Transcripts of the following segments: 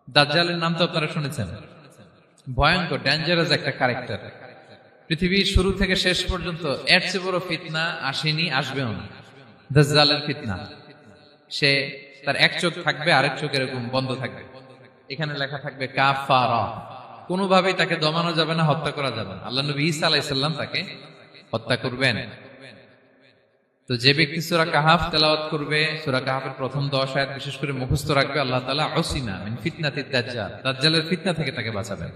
দাজ্জালের নাম তো আপনারা শুনেছেন। ভয়ঙ্কর ডেঞ্জারাস একটা ক্যারেক্টার। পৃথিবীর শুরু থেকে শেষ পর্যন্ত এর চেয়ে বড় ফিতনা আসেনি, আসবেও না। দাজ্জালের ফিতনা। সে তার এক চোখ থাকবে, আরেক চোখ এরকম বন্ধ থাকবে, এখানে লেখা থাকবে কাফারা। কোনোভাবেই তাকে দমানো যাবে না, হত্যা করা যাবে না। আল্লাহ নবী ঈসা আলাইহিস সালাম তাকে হত্যা করবেন। তো যে ব্যক্তি সূরা কাহাফ তেলাওয়াত করবে, সূরা কাহাফের প্রথম 10 আয়াত বিশেষ করে মুখস্থ রাখবে, আল্লাহ তাআলা উসিমা মিন ফিতনাতিদ দাজ্জাল, দাজ্জালের ফিতনা থেকে তাকে বাঁচাবেন।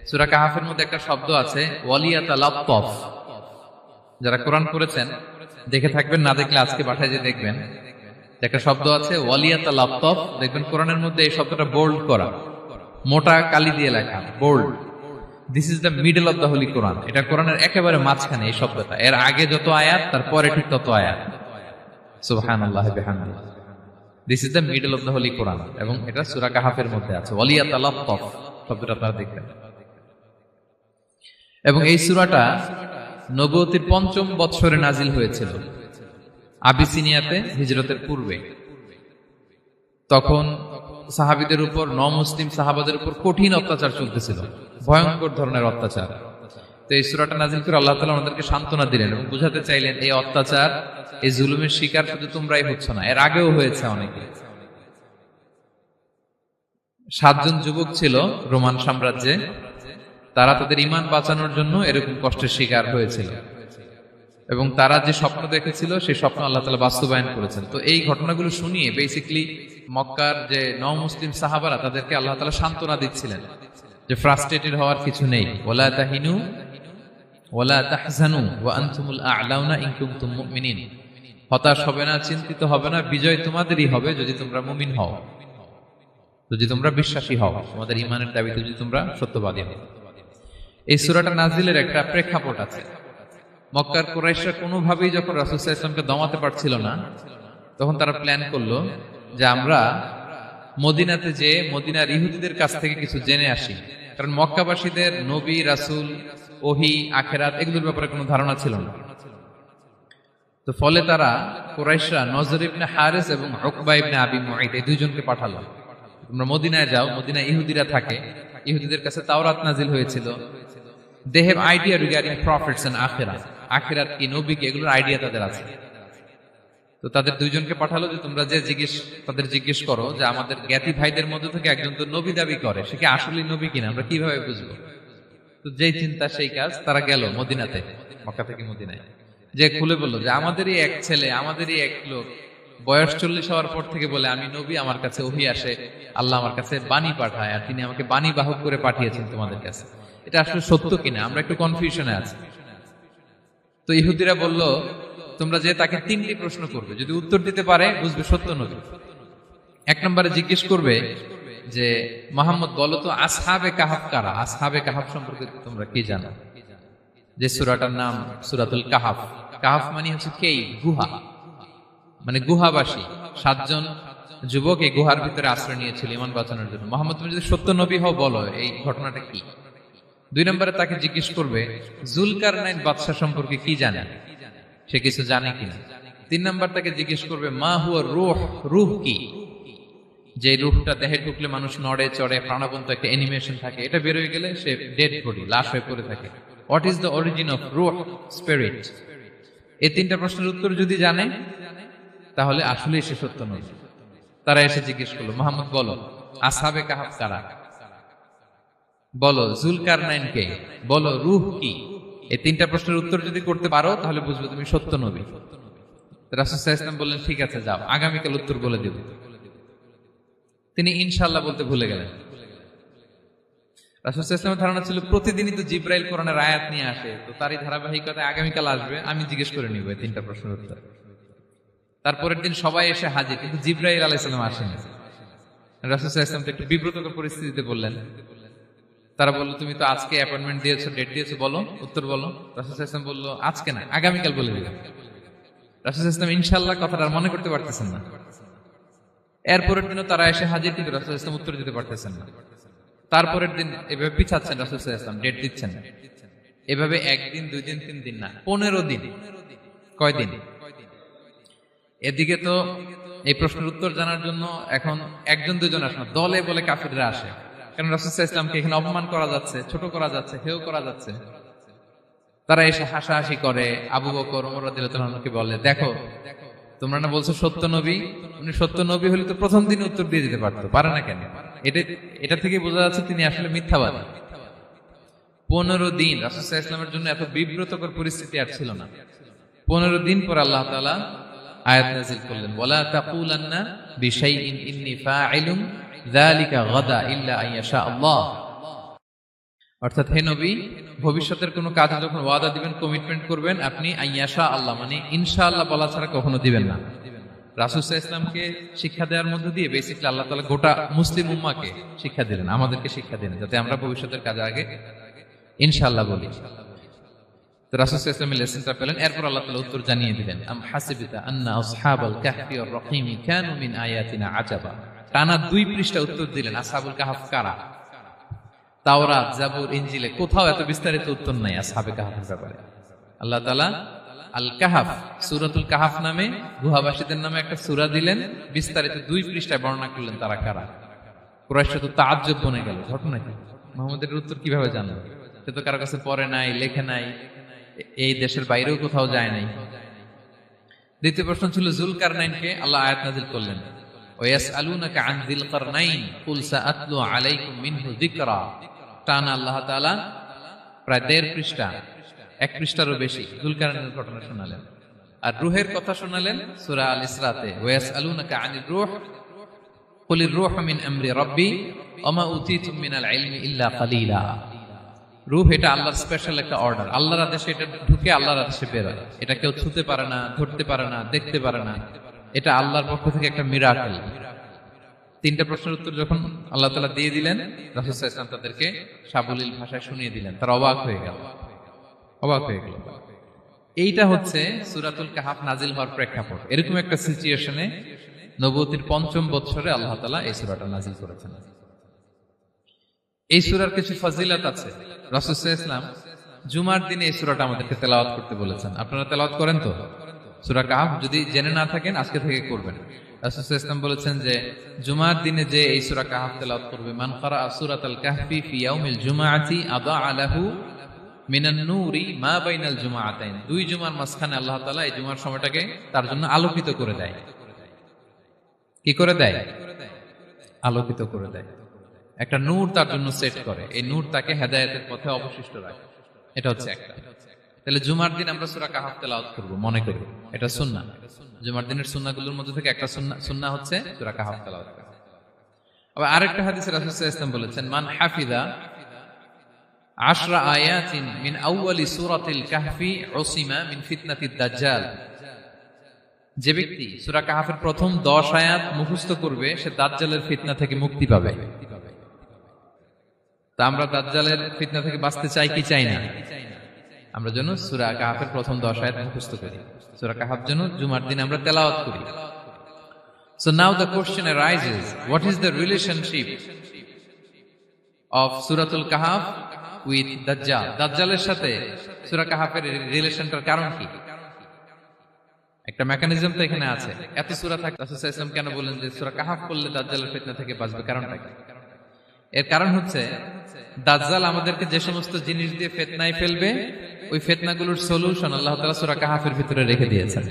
সূরা কাহাফের মধ্যে একটা শব্দ আছে ওয়ালিয়াতালাত্তাফ। যারা কোরআন পড়েছেন দেখে থাকবেন, না দেখলে আজকে বাসায় যে দেখবেন, একটা শব্দ আছে ওয়ালিয়াতালাত্তাফ। দেখবেন কোরআনের মধ্যে এই শব্দটা বোল্ড করা, মোটা কালি দিয়ে লেখা, bold. This is the middle of the holy Quran. এটা কোরআনের একেবারে মাঝখানে এই শব্দটা। এর আগে যত আয়াত, তারপরে ঠিক তত আয়াত। সুবহানাল্লাহি বিহামদিহি। This is the middle of the holy Quran, এবং এটা সূরা কাহাফের মধ্যে আছে ওয়ালিয়াতালাত্তাফ শব্দটা আপনারা দেখবেন। এবং এই সূরাটা নবুয়তির ৫ম বৎসরে নাজিল হয়েছিল, আবিসিনিয়াতে, হিজরতের পূর্বে। তখন সাহাবীদের উপর, মুসলিম সাহাবাদের উপর কঠিন অত্যাচার চলতেছিল, ভয়ঙ্কর ধরনের অত্যাচার। তো এই সূরাটা নাজিল করে আল্লাহ তাআলা আমাদেরকে সান্ত্বনা দিলেন এবং বুঝাতে চাইলেন এই অত্যাচার, এই জুলুমের শিকার শুধু তোমরাই হচ্ছ না, এর আগেও হয়েছে অনেকে। 7 জন যুবক ছিল রোমান সাম্রাজ্যে, তারা তাদের ঈমান বাঁচানোর জন্য এরকম কষ্টের শিকার হয়েছিল, এবং তারা যে স্বপ্ন দেখেছিল সেই স্বপ্ন আল্লাহ তাআলা বাস্তবায়ন করেছেন। তো এই ঘটনাগুলো শুনিয়ে বেসিক্যালি মক্কার যে মুসলিম সাহাবারা, তাদেরকে আল্লাহ তাআলা সান্ত্বনা দিচ্ছিলেন যে ফ্রাস্ট্রেটেড হওয়ার কিছু নেই। ওয়ালা তাহিনু ওয়ালা তাহজানু ওয়া আনতুমুল আ'লাউনা ইন কুনতুম মুমিনিন। হতাশ হবে না, চিন্তিত হবে না, বিজয় তোমাদেরই হবে যদি তোমরা মুমিন হও, যদি তোমরা বিশ্বাসী হও, তোমাদের ঈমানের দাবিতে যদি তোমরা সত্যবাদী হও। এই সূরাটা নাজিলের একটা প্রেক্ষাপট আছে। মক্কার কুরাইশরা কোনোভাবেই যখন রাসূল সাল্লাল্লাহু আলাইহি ওয়াসাল্লামকে দমাতে পারছিল না, তখন তারা প্ল্যান করলো যে আমরা মদিনাতে যে মদিনার ইহুদিদের কাছ থেকে কিছু জেনে আসি। কারণ মক্কাবাসীদের নবী, রাসূল, ওহী, আখিরাত এগুলোর ব্যাপারে কোনো ধারণা ছিল না। তো ফলে তারা কুরাইশরা নজর ইবনে হারিস এবং উকবা ইবনে আবি মুঈত এই দুইজনকে পাঠালো, তোমরা মদিনায় যাও, মদিনায় ইহুদিরা থাকে, ইহুদিদের কাছে তাওরাত নাজিল হয়েছিল। They have idea regarding prophets and আখিরাত, আখিরাত কি, নবী কি, এগুলোর আইডিয়া তাদের আছে। তো তাদের দুইজনকে পাঠালো যে তোমরা যে তাদের জিজ্ঞেস করো যে আমাদের জ্ঞাতি ভাইদের মধ্যে থেকে একজন তো নবী দাবি করে, সে কি আসলেই নবী কিনা, আমরা কিভাবে বুঝবো? তো যেই চিন্তা সেই কাজ, তারা গেল মদিনাতে, মক্কা থেকে মদিনায়, যে খুলে বললো যে আমাদেরই এক ছেলে, আমাদেরই এক লোক বয়স 40 হওয়ার পর থেকে বলে আমি নবী, আমার কাছে ওহী আসে, আল্লাহ আমার কাছে বাণী পাঠায়, আর তিনি আমাকে বাণী বাহক করে পাঠিয়েছেন তোমাদের কাছে। এটা আসলে সত্য কিনা, আমরা একটু কনফিউশনে আছি। তো ইহুদিরা বলল তোমরা যে তাকে 3টি প্রশ্ন করবে, যদি উত্তর দিতে পারে বুঝবে সত্য নবী। 1 নম্বরে জিজ্ঞেস করবে যে মুহাম্মদ বলো তো আসহাবে কাহাফ কারা, আসহাবে কাহাফ সম্পর্কে তোমরা কি জানো? যে সূরাটার নাম সূরাতুল কাহাফ। কাহাফ মানে হচ্ছে কেইভ, গুহা, মানে গুহাবাসী। 7 জন যুবক এই গুহার ভিতরে আশ্রয় নিয়েছিল ঈমান বাঁচানোর জন্য। মুহাম্মদ তুমি যদি সত্য নবী হও বলো এই ঘটনাটা কি। 2 নম্বরে তাকে জিজ্ঞেস করবে জুলকারনাইন বাদশা সম্পর্কে কি জানে, সে কিছু জানে কিনা। 3 নম্বর তাকে জিজ্ঞেস করবে মা হুয়া রূহ, রূহ কি, যে রূহটা দেহে ঢুকলে মানুষ নড়ে চড়ে, প্রাণবন্ত একটা অ্যানিমেশন থাকে, এটা বের হয়ে গেলে সে ডেড বডি, লাশ হয়ে পড়ে থাকে। What is the origin of রূহ, স্পিরিট। এই 3টা প্রশ্নের উত্তর যদি জানে তাহলে আসলেই সে সত্য নবী। তারা এসে জিজ্ঞেস করলো মুহাম্মদ বলো আসহাবে কাহাফ কারা, বলো জুলকারনাইন কে, বলো রূহ কি। এই 3টা প্রশ্নের উত্তর যদি করতে পারো তাহলে বুঝবে তুমি সত্য নবী। রাসূল সাল্লাল্লাহু আলাইহি ওয়াসাল্লাম বললেন ঠিক আছে যাও, আগামীকাল উত্তর বলে দেব। তিনি ইনশাআল্লাহ বলতে ভুলে গেলেন। রাসূল সাল্লাল্লাহু আলাইহি ওয়াসাল্লামের ধারণা ছিল প্রতিদিনই তো জিবরাইল কোরআনের আয়াত নিয়ে আসে, তো তারই ধারাবাহিকতায় আগামীকাল আসবে, আমি জিজ্ঞেস করে নিব এই 3টা প্রশ্নের উত্তর। তারপরের দিন সবাই এসে হাজির, কিন্তু জিবরাইল আলাইহিস সালাম আসেনি। রাসূল সাল্লাল্লাহু আলাইহি ওয়াসাল্লাম একটু বিব্রতকর পরিস্থিতিতে বললেন। তারা বলল তুমি তো আজকে অ্যাপয়েন্টমেন্ট দিয়েছো, ডেট দিয়েছো, বলো উত্তর বলো। রাসূল সাল্লাল্লাহু আলাইহি ওয়াসাল্লাম বলল আজকে না, আগামীকাল বলে দিলাম। রাসূল সাল্লাল্লাহু আলাইহি ওয়াসাল্লাম ইনশাআল্লাহ কথাটা আর মনে করতে পারতেছেন না। এরপরের দিনও তারা এসে হাজির, কিন্তু রাসূল সাল্লাল্লাহু আলাইহি ওয়াসাল্লাম উত্তর দিতে পারতেছেন না। তারপরের দিন এভাবে পিছাচ্ছেন, রাসূল সাল্লাল্লাহু আলাইহি ওয়াসাল্লাম ডেট দিচ্ছেন না। এভাবে 1 দিন 2 দিন 3 দিন না, 15 দিন। কয় দিন? এদিকে তো এই প্রশ্নের উত্তর জানার জন্য এখন একজন দুজন আসে না, দলে বলে কাফিররা আসে। কারণ রাসূল সাল্লাল্লাহু আলাইহি ওয়াসাল্লামকে এখানে অপমান করা যাচ্ছে, ছোট করা যাচ্ছে, হেয় করা যাচ্ছে। তারা এসে হাসাহাসি করে। আবু বকর, ওমর রাদিয়াল্লাহু আনহুকে বলে, দেখো তোমরা না বলছো সত্য নবী, উনি সত্য নবী হলে তো প্রথম দিন উত্তর দিয়ে দিতে পারতো, পারে না কেন? এটা থেকে বোঝা যাচ্ছে তিনি আসলে মিথ্যাবাদী। 15 দিন রাসূল সাল্লাল্লাহু আলাইহি ওয়াসাল্লামের জন্য এত বিব্রতকর পরিস্থিতি আর ছিল না। 15 দিন পর আল্লাহ তাআলা আয়াত নাযিল করলেন, ওয়ালা তাকুলান্না বিশাইইন ইন্নী ফাইলুন যালিকা গাদা ইল্লা আইয়াশা আল্লাহ। অর্থাৎ হে নবী, ভবিষ্যতের কোনো কাজে যখন ওয়াদা দিবেন, কমিটমেন্ট করবেন, আপনি আইয়াশা আল্লাহ মানে ইনশাআল্লাহ বলা ছাড়া কখনো দিবেন না। রাসূল সাল্লাল্লাহু আলাইহি ওয়াসাল্লামকে শিক্ষা দেওয়ার মধ্য দিয়ে বেসিক্যালি আল্লাহ তাআলা গোটা মুসলিম উম্মাহকে শিক্ষা দিলেন, আমাদেরকে শিক্ষা দিলেন, যাতে আমরা ভবিষ্যতের কাজে আগে ইনশাআল্লাহ বলি। তো রাসূল সাল্লাল্লাহু আলাইহি ওয়াসাল্লাম লেসনটা পেলেন। এরপর আল্লাহ তাআলা উত্তর জানিয়ে দিলেন, আম হাসিবিতা আন্না আসহাবাল কাহফি ওয়ার রহিমি কানু মিন আয়াতিনা আজাবা। টানা 2 পৃষ্ঠা উত্তর দিলেন আসহাবুল কাহফ কারা। তাওরাত, জাবুর, ইনজিলে কোথাও এত বিস্তারিত উত্তর নাই আসহাবে কাহফের ব্যাপারে। আল্লাহ তাআলা আল কাহফ, সূরাতুল কাহফ নামে গুহাবাসীদের নামে একটা সূরা দিলেন, বিস্তারিত 2 পৃষ্ঠায় বর্ণনা করলেন তারা কারা। কুরাইশরা তো তাআজ্জুব বনে গেল, ঘটনা কি, মুহাম্মদের উত্তর কিভাবে জানলো? সে তো কারো কাছে পড়ে নাই, লেখে নাই, এই দেশের বাইরেও কোথাও যায় নাই। দ্বিতীয় প্রশ্ন ছিল যুলকারনাইনকে আল্লাহ আয়াত নাযিল করলেন, ওয়াসআলুনাকা আন যিলকারনাইন কুল সাআতলু আলাইকুম মিনহু যিকরা। টানা আল্লাহ তাআলা প্রায় 1.5 পৃষ্ঠা, 1 পৃষ্ঠারও বেশি যুলকারনাইনের ঘটনা শোনালেন। আর রূহের কথা শোনালেন সূরা আল ইসরাতে, ওয়াসআলুনাকা আনির রূহ কুলির রূহু মিন আমরি রাব্বি ওয়া মা উতীতুম মিনাল ইলমি ইল্লা কালিলা। রূহ এটা আল্লাহর স্পেশাল একটা অর্ডার, আল্লাহর আদেশে এটা ঢুকে আল্লাহর আদেশে বের হয়। এটা কেউ ছুঁতে পারে না, ধরতে পারে না, দেখতে পারে না। এটা আল্লাহর পক্ষ থেকে একটা মিরাকেল। 3টা প্রশ্নের উত্তর যখন আল্লাহ তাআলা দিয়ে দিলেন, রাসূল সাল্লাল্লাহু আলাইহি ওয়াসাল্লাম তাদেরকে সাবলীল ভাষায় শুনিয়ে দিলেন। তারা অবাক হয়ে গেল। এইটা হচ্ছে সূরাতুল কাহফ নাজিল হওয়ার প্রেক্ষাপট। এরকম একটা সিচুয়েশনে নবুয়তির 5ম বছরে আল্লাহ তাআলা এই সূরাটা নাজিল করেছেন। এই সূরার কিছু ফজিলত আছে। রাসূল সাল্লাল্লাহু আলাইহি ওয়াসাল্লাম জুমার দিনে এই সূরাটা আমাদেরকে তেলাওয়াত করতে বলেছেন। আপনারা তেলাওয়াত করেন তো? সূরা কাহফ যদি জেনে না থাকেন আজকে থেকে করবেন। রাসূল সাল্লাল্লাহু আলাইহি ওয়াসাল্লাম বলেছেন যে জুমার দিনে যে এই সূরা কাহফ তেলাওয়াত করবে, মান ক্বারাআ সূরাতাল কাহফি ফি ইয়াউমিল জুমআতি আদাআ লাহু মিনান নূরি মা বাইনাল জুমআতাইন। 2 জুমার মাঝখানে আল্লাহ তাআলা এই জুমার সময়টাকে তার জন্য আলোকিত করে দেয়। কি করে দেয়? আলোকিত করে দেয়। একটা নূর তার জন্য সেট করে, এই নূর তাকে হেদায়েতের পথে অবশিষ্ট রাখে। এটা হচ্ছে একটা। তাহলে জুমার দিন আমরা সূরা কাহফ তেলাওয়াত করব, মনে করি এটা সুন্নাহ। জুমার দিনের সুন্নাহগুলোর মধ্যে থেকে একটা সুন্নাহ হচ্ছে সূরা কাহফ তেলাওয়াত করা। আবার আরেকটা হাদিসে রাসূল সাল্লাল্লাহু আলাইহি ওয়াসাল্লাম বলেছেন, মান হাফিযা 10 আয়াতিন মিন আউয়ালি সূরাতিল কাহফি উসিমা মিন ফিতনাতিদ দাজ্জাল। যে ব্যক্তি সূরা কাহফের প্রথম 10 আয়াত মুখস্থ করবে সে দাজ্জালের ফিতনা থেকে মুক্তি পাবে। তা আমরা দাজ্জালের ফিতনা থেকে বাঁচতে চাই কি চাই না? আমরা যেন সূরা কাহফের প্রথম 10 আয়াত মুখস্থ করি, সূরা কাহফ যেন জুমার দিন আমরা তেলাওয়াত করি। So now the question arises, what is the relationship of Suratul Kahf with Dajjal? দাজ্জালের সাথে সূরা কাহফের রিলেশনটার কারণ কি? একটা মেকানিজম তো এখানে আছে। এত সূরা থাকে, রাসূল সাল্লাল্লাহু আলাইহি ওয়াসাল্লাম কেন বলেন যে সূরা কাহফ পড়লে দাজ্জালের ফিতনা থেকে বাঁচবে? কারণটা কি? এর কারণ হচ্ছে দাজ্জাল আমাদেরকে যে সমস্ত জিনিস দিয়ে ফিতনায় ফেলবে, ওই ফিতনাগুলোর সলিউশন আল্লাহ তাআলা সূরা কাহফের ভিতরে রেখে দিয়েছেন।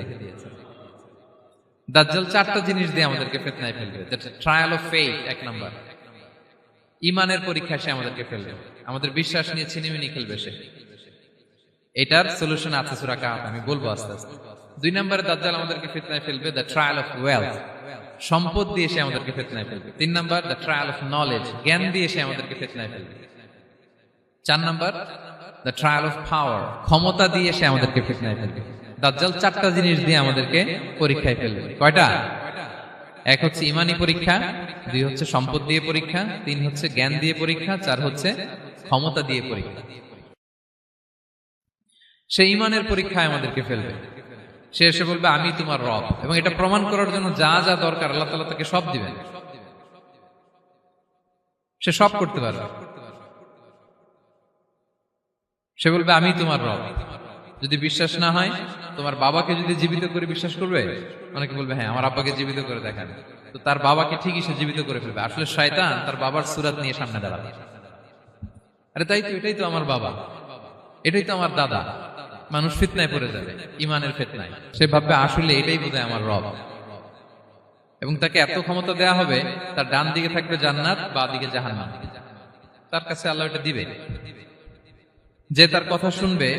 দাজ্জাল 4টা জিনিস দিয়ে আমাদেরকে ফিতনায় ফেলবে। That's trial of faith, 1 number. ঈমানের পরীক্ষা সে আমাদেরকে ফেলবে, আমাদের বিশ্বাস নিয়ে ছিনিমিনি খেলবে সে। এটার সলিউশন আছে সূরা কাহফ, আমি বলবো আস্তে আস্তে। 2 নম্বরে দাজ্জাল আমাদেরকে ফিতনায় ফেলবে, দ্য ট্রায়াল অফ ওয়েলথ, সম্পদ দিয়ে সে আমাদেরকে ফিতনায় ফেলবে। 3 number the trial of knowledge, জ্ঞান দিয়ে সে আমাদেরকে ফিতনায় ফেলবে। 4 number the trial of power, ক্ষমতা দিয়ে সে আমাদেরকে ফিতনায় ফেলবে। দাজ্জাল 4টা জিনিস দিয়ে আমাদেরকে পরীক্ষায় ফেলবে। কয়টা? 1 হচ্ছে ঈমানি পরীক্ষা, 2 হচ্ছে সম্পদ দিয়ে পরীক্ষা, 3 হচ্ছে জ্ঞান দিয়ে পরীক্ষা, 4 হচ্ছে ক্ষমতা দিয়ে পরীক্ষা। সে ঈমানের পরীক্ষায় আমাদেরকে ফেলবে। সে এসে বলবে আমি তোমার রব, এবং এটা প্রমাণ করার জন্য যা যা দরকার আল্লাহ তাআলা তাকে সব দিবেন। সে সব করতে পারবে। সে বলবে আমি তোমার রব। যদি বিশ্বাস না হয়, তোমার বাবাকে যদি জীবিত করে বিশ্বাস করবে? অনেকে বলবে হ্যাঁ আমার আব্বাকে জীবিত করে দেখান। তো তার বাবাকে ঠিকই সে জীবিত করে ফেলবে। আসলে শয়তান তার বাবার সুরাত নিয়ে সামনে দাঁড়াবে। আরে তাই তো, এটাই তো আমার বাবা, এটাই তো আমার দাদা। মানুষ ফিতনায় পড়ে যাবে, ইমানের ফিতনায়। সে ভাববে আসলে এটাই বোধহয় আমার রব। এবং তাকে এত ক্ষমতা দেয়া হবে, তার ডান দিকে থাকবে জান্নাত, বাঁ দিকে জাহান্নাম। তার কাছে আল্লাহ এটা দিবে। যে তার কথা শুনবে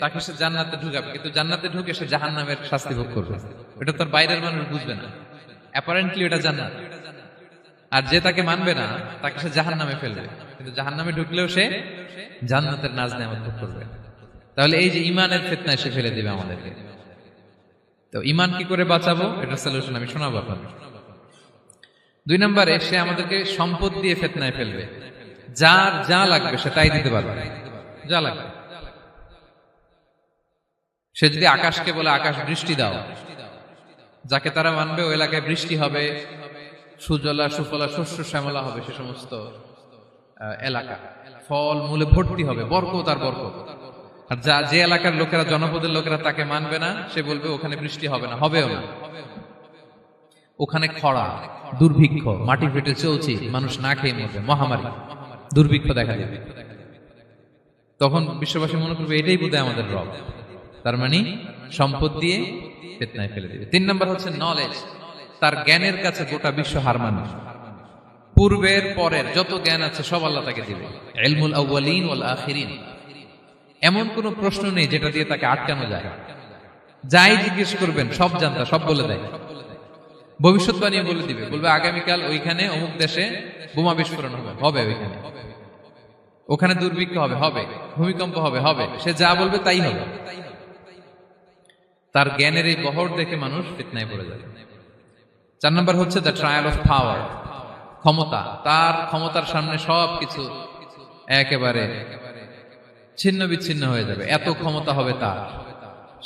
তাকে সে জান্নাতে ঢুকাবে, কিন্তু জান্নাতে ঢুকে সে জাহান্নামের শাস্তি ভোগ করবে। এটা তার বাইরের মানুষ বুঝবে না, অ্যাপারেন্টলি এটা জান্নাত। আর যে তাকে মানবে না তাকে সে জাহান্নামে ফেলবে, কিন্তু জাহান্নামে ঢুকলেও সে জান্নাতের নাজ নেয়ামত ভোগ করবে। তাহলে এই যে ইমানের ফিতনায় সে ফেলে দিবে আমাদেরকে। তো ইমান কি করে বাঁচাবো, এটা সলিউশন আমি শোনাবো আপনাদের। 2 নম্বরে, সে আমাদেরকে সম্পদ দিয়ে ফিতনায় ফেলবে। যার যা লাগবে সে তাই দিতে পারবে, যা লাগবে। সে যদি আকাশকে বলে আকাশ বৃষ্টি দাও, যাকে তারা মানবে ওই এলাকায় বৃষ্টি হবে, সুজলা সুফলা শস্য শ্যামলা হবে সে সমস্ত এলাকা, ফল মূলে ভর্তি হবে, বরকত আর বরকত। আর যে এলাকার লোকেরা, জনপদের লোকেরা তাকে মানবে না, সে বলবে ওখানে বৃষ্টি হবে না, হবেও না। ওখানে খরা, দুর্ভিক্ষ, মাটি ফেটে চলছে, মানুষ না খেয়ে মরবে, মহামারী, দুর্ভিক্ষ দেখা দেবে। তখন বিশ্ববাসী মনে করবে এটাই বোধহয় আমাদের রব। তার মানে সম্পদ দিয়ে ফিতনায় ফেলে দিবে। 3 নম্বর হচ্ছে নলেজ। তার জ্ঞানের কাছে গোটা বিশ্ব হার মানবে। পূর্বের পরের যত জ্ঞান আছে সব আল্লাহ তাকে দিবে। ইলমুল আউয়ালিন ওয়াল আখিরিন। এমন কোন প্রশ্ন নেই যেটা দিয়ে তাকে আটকানো যায়। যাই জিজ্ঞেস করবেন সব জানতা, সব বলে দেয়। ভবিষ্যৎবাণী বলে দিবে, বলবে আগামীকাল ওইখানে অমুক দেশে বোমা বিস্ফোরণ হবে, হবে ওইখানে, ওখানে দুর্ভিক্ষ হবে, হবে, ভূমিকম্প হবে, হবে। সে যা বলবে তাই হবে। তার জ্ঞানের এই বহর দেখে মানুষ ফিতনায় পড়ে যাবে। 4 নম্বর হচ্ছে দ্য ট্রায়াল অফ পাওয়ার, ক্ষমতা। তার ক্ষমতার সামনে সবকিছু একেবারে ছিন্ন বিচ্ছিন্ন হয়ে যাবে, এত ক্ষমতা হবে তার।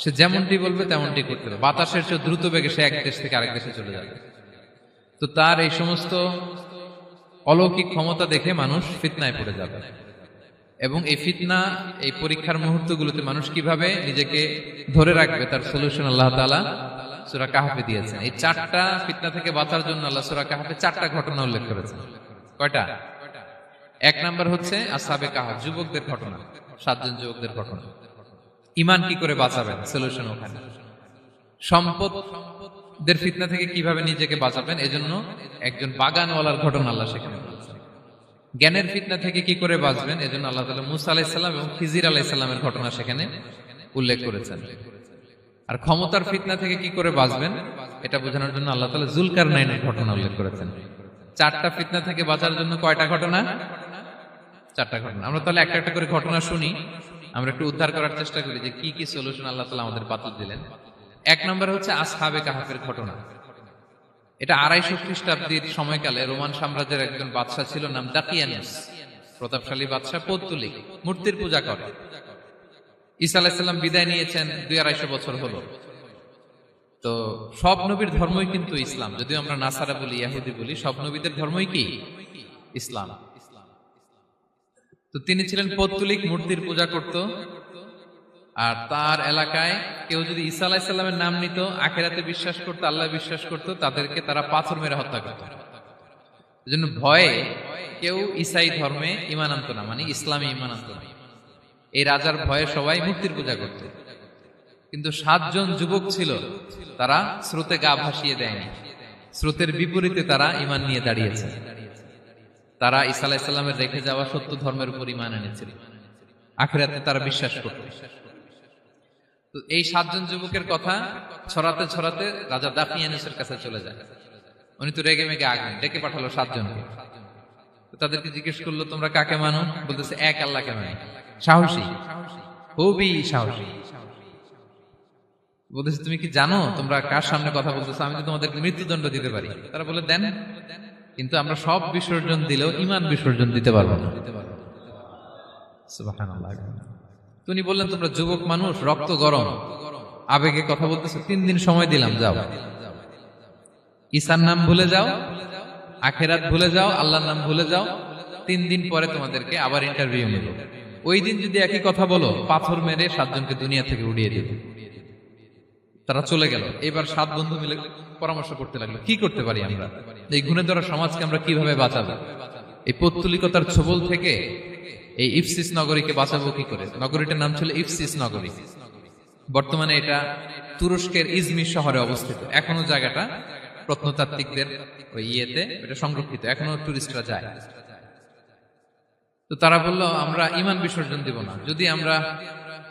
সে যেমনটি বলবে তেমনটি করতে হবে। বাতাসের চেয়ে দ্রুত বেগে সে এক দেশ থেকে আরেক দেশে চলে যাবে। তো তার এই সমস্ত অলৌকিক ক্ষমতা দেখে মানুষ ফিতনায় পড়ে যাবে। এবং এই ফিতনা, এই পরীক্ষার মুহূর্তগুলোতে মানুষ কিভাবে নিজেকে ধরে রাখবে তার সলিউশন আল্লাহ তাআলা সূরা কাহফে দিয়েছেন। এই 4টা ফিতনা থেকে বাঁচার জন্য আল্লাহ সূরা কাহফে 4টা ঘটনা উল্লেখ করেছেন। কয়টা? 1 নাম্বার হচ্ছে আসহাবে কাহফ, যুবকদের ঘটনা, 7 জন যুবকদের ঘটনা। ঈমান কি করে বাঁচাবেন, সলিউশন ওখানে। সম্পদের ফিতনা থেকে কিভাবে নিজেকে বাঁচাবেন, এজন্য একজন বাগানওয়ালার ঘটনা আল্লাহ সেখানে বলেছেন। জ্ঞানের ফিতনা থেকে কি করে বাঁচবেন, এজন্য আল্লাহ তাআলা মুসা আলাইহিস সালাম এবং খিজির আলাইহিস সালামের ঘটনা সেখানে উল্লেখ করেছেন। আর ক্ষমতার ফিতনা থেকে কি করে বাঁচবেন এটা বোঝানোর জন্য আল্লাহ তাআলা যুলকারনাইনের ঘটনা উল্লেখ করেছেন। 4টা ফিতনা থেকে বাঁচার জন্য কয়টা ঘটনা? 4টা ঘটনা। আমরা তাহলে একটা একটা করে ঘটনা শুনি, আমরা একটু উদ্ধার করার চেষ্টা করি যে কি কি সলিউশন আল্লাহ তাআলা আমাদের বাতলে দিলেন। 1 নম্বর হচ্ছে আসহাবে কাহফের ঘটনা। এটা 250 খ্রিস্টাব্দের সময়কালে রোমান সাম্রাজ্যের একজন বাদশা ছিল, নাম দাকিয়ানুস। প্রতাপশালী বাদশা, পৌত্তলিক, মূর্তির পূজা করে। ঈসা আলাইহিস সালাম বিদায় নিয়েছেন, 200-250 বছর হলো। তো সব নবীর ধর্মই কিন্তু ইসলাম, যদিও আমরা নাসারা বলি, ইহুদি বলি, সব নবীদের ধর্মই কি ইসলাম। তো তিনি ছিলেন পৌত্তলিক, মূর্তির পূজা করত। আর তার এলাকায় কেউ যদি ঈসা আলাইহিস সালামের নাম নিত, আখিরাতে বিশ্বাস করত, আল্লাহ বিশ্বাস করত, তাদেরকে তারা পাথর মেরে হত্যা করত। এজন্য ভয়ে কেউ ঈসাই ধর্মে ঈমান আনতো না, মানে ইসলামে ঈমান আনতো না। এই রাজার ভয়ে সবাই মূর্তির পূজা করত। কিন্তু 7 জন যুবক ছিল, তারা স্রোতে গা ভাসিয়ে দেয়নি। স্রোতের বিপরীতে তারা ঈমান নিয়ে দাঁড়িয়েছে। তারা ঈসা আলাইহিস সালামের রেখে যাওয়া সত্য ধর্মের উপর ঈমান এনেছিল, আখিরাতে তারা বিশ্বাস করত। তো এই 7 জন যুবকের কথা ছড়াতে ছড়াতে রাজা দাকিয়ানুসের কাছে চলে যায়। উনি তো রেগে মেগে আগুন, ডেকে পাঠালো 7 জনকে। তো তাদেরকে জিজ্ঞেস করলো তোমরা কাকে মানো? বলতেছে এক আল্লাহকে মানি। সাহসী, খুবই সাহসী। বলতেছে তুমি কি জানো তোমরা কার সামনে কথা বলতেছো? আমি তো তোমাদেরকে মৃত্যুদণ্ড দিতে পারি। তারা বলে দেন, কিন্তু আমরা সব বিসর্জন দিলেও ঈমান বিসর্জন দিতে পারবো না। সুবহানাল্লাহ। তিনি বললেন তোমরা যুবক মানুষ, রক্ত গরম, আবেগে কথা বলতেছো, 3 দিন সময় দিলাম, যাও ঈসার নাম ভুলে যাও, আখিরাত ভুলে যাও, আল্লাহর নাম ভুলে যাও। 3 দিন পরে তোমাদেরকে আবার ইন্টারভিউ নেব। ওই দিন যদি একই কথা বলো, পাথর মেরে 7 জনকে দুনিয়া থেকে উড়িয়ে দেবে। তারা চলে গেল। এবার 7 বন্ধু মিলে পরামর্শ করতে লাগলো, কি করতে পারি আমরা, এই গুণে ধরা সমাজকে আমরা কিভাবে বাঁচাবো, এই পৌত্তলিকতার ছোবল থেকে এই ইফসিস নগরীকে বাঁচাবো কি করে। নগরীটার নাম ছিল ইফসিস নগরী। বর্তমানে এটা তুরস্কের ইজমির শহরে অবস্থিত। এখনো জায়গাটা প্রত্নতাত্ত্বিকদের ওই ইয়েতে এটা সংরক্ষিত, এখনো টুরিস্টরা যায়। তো তারা বলল, আমরা ঈমান বিসর্জন দিব না, যদি আমরা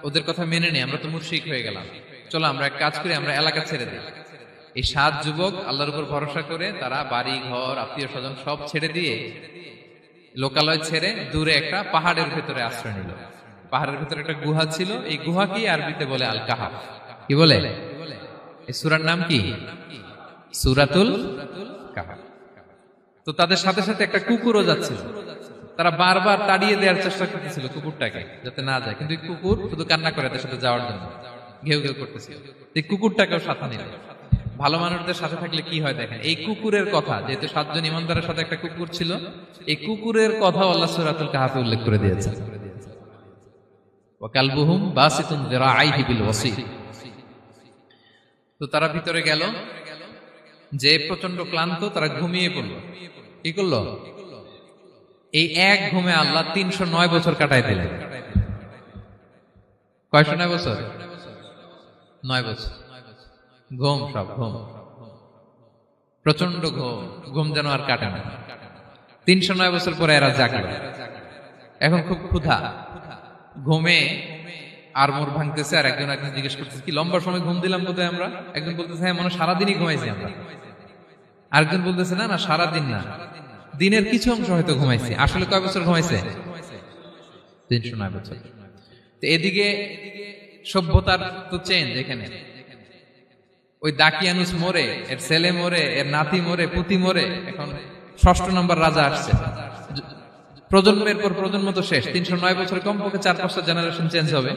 ওদের কথা মেনে নিই আমরা তো মুশরিক হয়ে গেলাম, চলো আমরা এক কাজ করি, আমরা এলাকা ছেড়ে দিই। এই 7 যুবক আল্লাহর উপর ভরসা করে তারা বাড়ি ঘর আত্মীয় স্বজন সব ছেড়ে দিয়ে, লোকালয় ছেড়ে দূরে একটা পাহাড়ের ভেতরে আশ্রয় নিল। পাহাড়ের ভেতরে একটা গুহা ছিল, এই গুহা কি আরবিতে বলে আল কাহাফ। কি বলে? এই সূরার নাম কি? সূরাতুল কাহাফ। তো তাদের সাথে সাথে একটা কুকুরও যাচ্ছিল। তারা বারবার তাড়িয়ে দেওয়ার চেষ্টা করতেছিল কুকুরটাকে, যাতে না যায়, কিন্তু কুকুর শুধু কান্না করে তাদের সাথে যাওয়ার জন্য ঘেউ ঘেউ করতেছিল। এই কুকুরটাকেও সাথে নিল। ভালো মানুষদের সাথে থাকলে কি হয় দেখেন, এই কুকুরের কথা, যেহেতু 7 জন ইমানদারের সাথে একটা কুকুর ছিল, এই কুকুরের কথা আল্লাহ সূরাতুল কাহাফে উল্লেখ করে দিয়েছেন। ওয়া কালবুহুম বাসিতুন যিরাআইহি বিল ওয়াসিল। তো তারা ভিতরে গেল, যে প্রচন্ড ক্লান্ত, তারা ঘুমিয়ে পড়ল। কি করলো? এই এক ঘুমে আল্লাহ 309 বছর কাটাই দিলেন। কয়শো 9 বছর? 9 বছর ঘুম, সব ঘুম, প্রচন্ড ঘুম, ঘুম যেন আর কাটে না। 309 বছর পরে এরা জাগলো। এখন খুব ক্ষুধা, ঘুমে আর মোর ভাঙতেছে। আর একজন জিজ্ঞেস করতেছে, কি লম্বা সময় ঘুম দিলাম বোধহয় আমরা? একজন বলতেছে, হ্যাঁ মনে সারাদিনই ঘুমাইছি আমরা। আরেকজন বলতেছে, না না সারাদিন না, দিনের কিছু অংশ হয়তো ঘুমাইছি। আসলে কয় বছর ঘুমাইছে? 309 বছর। তো এদিকে সভ্যতার তো চেঞ্জ। এখানে ওই দাকিয়ানুস মরে, এর ছেলে মরে, এর নাতি মরে, পুতি মরে, এখন 6ষ্ঠ নম্বর রাজা আসছে। প্রজন্মের পর প্রজন্ম তো শেষ। 309 বছর কমপক্ষে 4-5টা জেনারেশন চেঞ্জ হবে।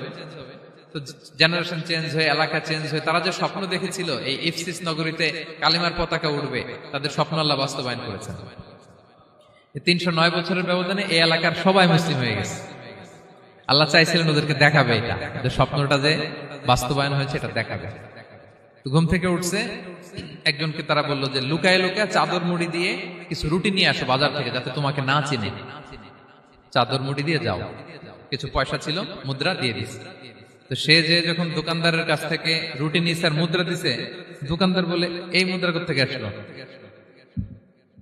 তো জেনারেশন চেঞ্জ হয়ে, এলাকা চেঞ্জ হয়ে, তারা যে স্বপ্ন দেখেছিল এই ইফসিস নগরীতে কালিমার পতাকা উঠবে, তাদের স্বপ্ন আল্লাহ বাস্তবায়ন করেছেন। 309 বছরের ব্যবধানে এই এলাকার সবাই মুসলিম হয়ে গেছে। আল্লাহ চাইছিলেন ওদেরকে দেখাবে এটা, যে স্বপ্নটা যে বাস্তবায়ন হয়েছে এটা দেখাবে। তো ঘুম থেকে উঠছে, একজনকে তারা বললো যে লুকায় লুকায় চাদর মুড়ি দিয়ে কিছু রুটি নিয়ে আসো বাজার থেকে, যাতে তোমাকে না চিনে। চাদর মুড়ি দিয়ে যাও। কিছু পয়সা ছিল, মুদ্রা দিয়ে দিস। তো সে যে যখন দোকানদারের কাছ থেকে রুটি নিয়েছে আর মুদ্রা দিছে, দোকানদার বলে, এই মুদ্রা কোত্থেকে আসলো?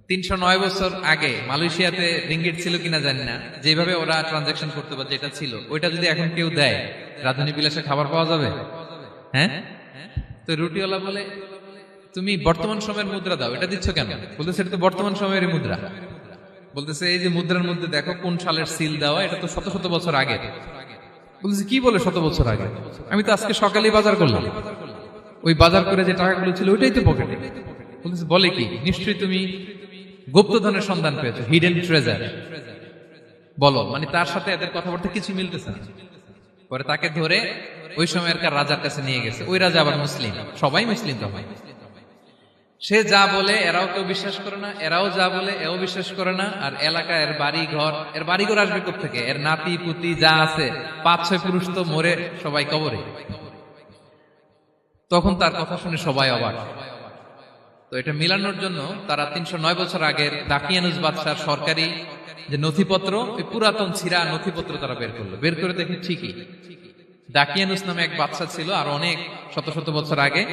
309 বছর আগে মালয়েশিয়াতে রিঙ্গিট ছিল কিনা জানি না, যেভাবে ওরা ট্রানজাকশন করতে পারে, যেটা ছিল ওইটা যদি এখন কেউ দেয়, রাজধানী বিলাসে খাবার পাওয়া যাবে? হ্যাঁ। তো রুটিওয়ালা বলে, তুমি বর্তমান সময়ের মুদ্রা দাও, এটা দিচ্ছ কেন? বলতেছে, এটা তো বর্তমান সময়ের মুদ্রা। বলতেছে, এই যে মুদ্রার মধ্যে দেখো কোন সালের সিল দেওয়া, এটা তো শত শত বছর আগে। বলতেছে, কি বলে শত বছর আগে? আমি তো আজকে সকালেই বাজার করলাম, ওই বাজার করে যে টাকাগুলো ছিল ওইটাই তো পকেটে। বলতেছে, বলে কি? নিশ্চয়ই তুমি গুপ্তধনের সন্ধান পেয়েছো, হিডেন ট্রেজার। বলো। মানে তার সাথে এদের কথাবার্তা কিছু মিলতেছে না। পরে তাকে ধরে ওই সময়কার রাজার কাছে নিয়ে গেছে। ওই রাজা আবার মুসলিম, সবাই মুসলিম তো হয়। সে যা বলে এরাও কেউ বিশ্বাস করে না, এরাও যা বলে এও বিশ্বাস করে না। আর এলাকা, এর বাড়িঘর আসবে কোত্থেকে? এর নাতি পুতি যা আছে 5-6 পুরুষ তো মরে সবাই কবরে। তখন তার কথা শুনে সবাই অবাক। তো এটা মিলানোর জন্য তারা 309 বছর আগের দাকিয়ানুস বাদশার সরকারি যে নথিপত্র, ওই পুরাতন ছিঁড়া নথিপত্র তারা বের করলো। বের করে দেখে ঠিকই দাকিয়ানুস নামে এক বাদশা ছিল, আর অনেক শত শত বছর আগে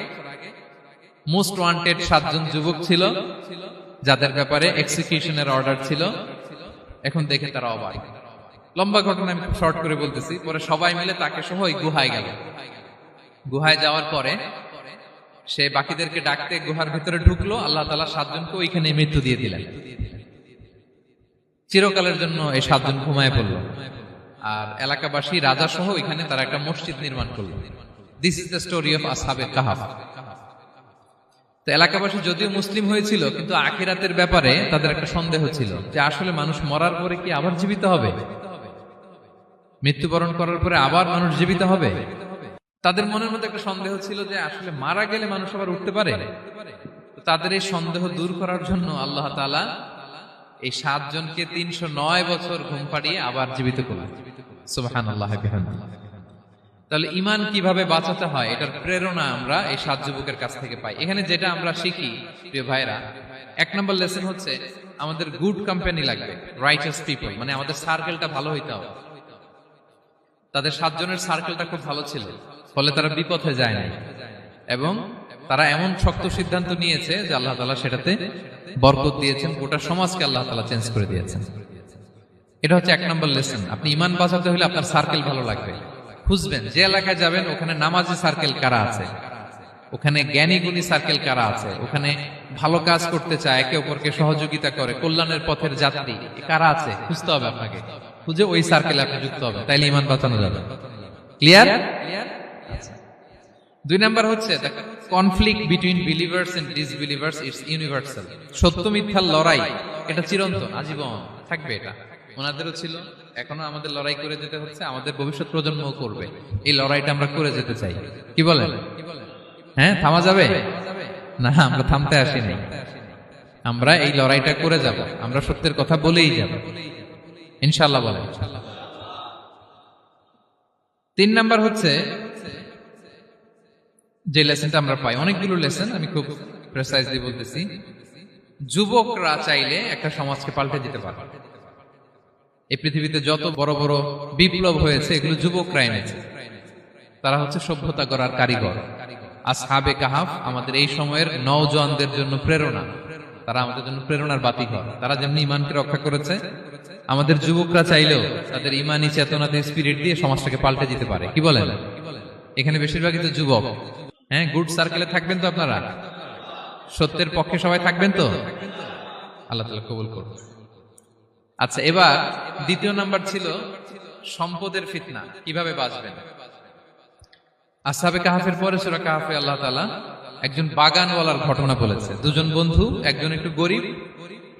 মোস্ট ওয়ান্টেড 7 জন যুবক ছিল, যাদের ব্যাপারে এক্সিকিউশনের অর্ডার ছিল। এখন দেখে তারা অবাক। লম্বা ঘটনা আমি শর্ট করে বলতেছি। পরে সবাই মিলে তাকে সহ ওই গুহায় গেল। গুহায় যাওয়ার পরে সে বাকিদেরকে ডাকতে গুহার ভিতরে ঢুকলো। আল্লাহ তাআলা 7 জনকে ওইখানে মৃত্যু দিয়ে দিলেন। চিরকালের জন্য এই 7 জন ঘুমায় পড়লো। আর এলাকাবাসী, রাজা সহ এখানে তারা একটা মসজিদ নির্মাণ করলো। This is the story of আসহাবে কাহাফ। তো এলাকাবাসী যদিও মুসলিম হয়েছিল, কিন্তু আখিরাতের ব্যাপারে তাদের একটা সন্দেহ ছিল, যে আসলে মানুষ মরার পরে কি আবার জীবিত হবে? মৃত্যুবরণ করার পরে আবার মানুষ জীবিত হবে? তাদের মনের মধ্যে একটা সন্দেহ ছিল যে আসলে মারা গেলে মানুষ আবার উঠতে পারে। তাদের এই সন্দেহ দূর করার জন্য আল্লাহ তাআলা এই 7 জনকে 309 বছর ঘুম পাড়িয়ে আবার জীবিত করলেন। সুবহানাল্লাহ বিহামদিহি। তাহলে ঈমান কিভাবে বাঁচাতে হয় এটার প্রেরণা আমরা এই 7 যুবকের কাছ থেকে পাই। এখানে যেটা আমরা শিখি প্রিয় ভাইরা, 1 নম্বর লেসন হচ্ছে আমাদের গুড কোম্পানি লাগবে, রাইটাস পিপল, মানে আমাদের সার্কেলটা ভালো হইতে হবে। তাদের 7 জনের সার্কেলটা খুব ভালো ছিল, ফলে তারা বিপথে যায় না এবং তারা এমন শক্ত সিদ্ধান্ত নিয়েছে যে আল্লাহ তাআলা সেটাতে বরকত দিয়েছেন, গোটা সমাজকে আল্লাহ তাআলা চেঞ্জ করে দিয়েছেন। এটা হচ্ছে 1 নম্বর লেসন। আপনি ঈমান বাঁচাতে হলে আপনার সার্কেল ভালো লাগবে। খুঁজবেন যে এলাকায় যাবেন ওখানে নামাজি সার্কেল কারা আছে, ওখানে জ্ঞানী গুণী সার্কেল কারা আছে, ওখানে ভালো কাজ করতে চায়, একে অপরকে সহযোগিতা করে, কল্যাণের পথের যাত্রী কারা আছে খুঁজতে হবে আপনাকে। খুঁজে ওই সার্কেলে আপনি যুক্ত হবে, তাইলে ঈমান বাঁচানো যাবে। ক্লিয়ার? 2 নাম্বার হচ্ছে conflict between believers and disbelievers it's universal. সত্য মিথ্যার লড়াই এটা চিরন্তন, আজীবন থাকবে। এটা ওনাদেরও ছিল, এখনো আমাদের লড়াই করে যেতে হচ্ছে, আমাদের ভবিষ্যৎ প্রজন্মও করবে। এই লড়াইটা আমরা করে যেতে চাই। কি বলেন? হ্যাঁ, থামা যাবে না? আমরা থামতে আসিনি, আমরা এই লড়াইটা করে যাব, আমরা সত্যের কথা বলেই যাব ইনশাআল্লাহ। বলেন। 3 নাম্বার হচ্ছে যে লেসনটা আমরা পাই, অনেকগুলো লেসন, আমি খুব প্রেসাইজলি বলতেছি। যুবকরা চাইলে একটা সমাজকে পাল্টে দিতে পারে। এই পৃথিবীতে যত বড় বড় বিপ্লব হয়েছে এগুলো যুবকরা এনেছে। তারা হচ্ছে সভ্যতা গড়ার কারিগর। আসহাবে কাহাফ আমাদের এই সময়ের নওজওয়ানদের জন্য প্রেরণা, তারা আমাদের জন্য প্রেরণার বাতিঘর। তারা যেমনি ঈমানকে রক্ষা করেছে, আমাদের যুবকরা চাইলেও তাদের ঈমানি চেতনাতে স্পিরিট দিয়ে সমাজটাকে পাল্টে দিতে পারে। কি বলেন? এখানে বেশিরভাগই তো যুবক। হ্যাঁ, গুড সার্কেলে থাকবেন তো আপনারা? সত্যের পক্ষে সবাই থাকবেন তো? আল্লাহ তাআলা কবুল করুন। আচ্ছা, এবার 2 নাম্বার ছিল সম্পদের ফিতনা, কিভাবে বাঁচবেন। আসহাবে কাহাফের পরে সূরা কাহাফে আল্লাহ তাআলা একজন বাগানওয়ালার ঘটনা বলেছে। 2 জন বন্ধু, একজন একটু গরিব,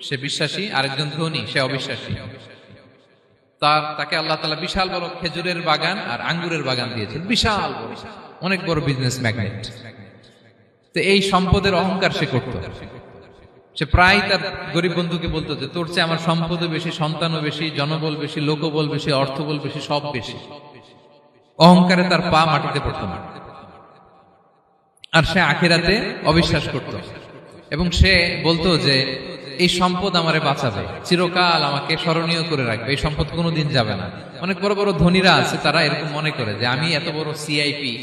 সে বিশ্বাসী, আরেকজন ধনী, সে অবিশ্বাসী। তাকে আল্লাহ তাআলা বিশাল বড় খেজুরের বাগান আর আঙ্গুরের বাগান দিয়েছেন, বিশাল বড়, অনেক বড় বিজনেস ম্যাগনেট। তো এই সম্পদের অহংকার সে করত। সে প্রায় তার গরিব বন্ধুকে বলতো যে তোর চেয়ে আমার সম্পদও বেশি, সন্তানও বেশি, জনবল বেশি, লোকবল বেশি, অর্থবল বেশি, সব বেশি। অহংকারে তার পা মাটিতে পড়তো না। আর সে আখিরাতে অবিশ্বাস করত এবং সে বলতো যে এই সম্পদ আমারে বাঁচাবে, চিরকাল আমাকে স্মরণীয় করে রাখবে, এই সম্পদ কোনোদিন যাবে না। অনেক বড় বড় ধনীরা আছে, তারা এরকম মনে করে যে আমি এত বড় সিআইপি,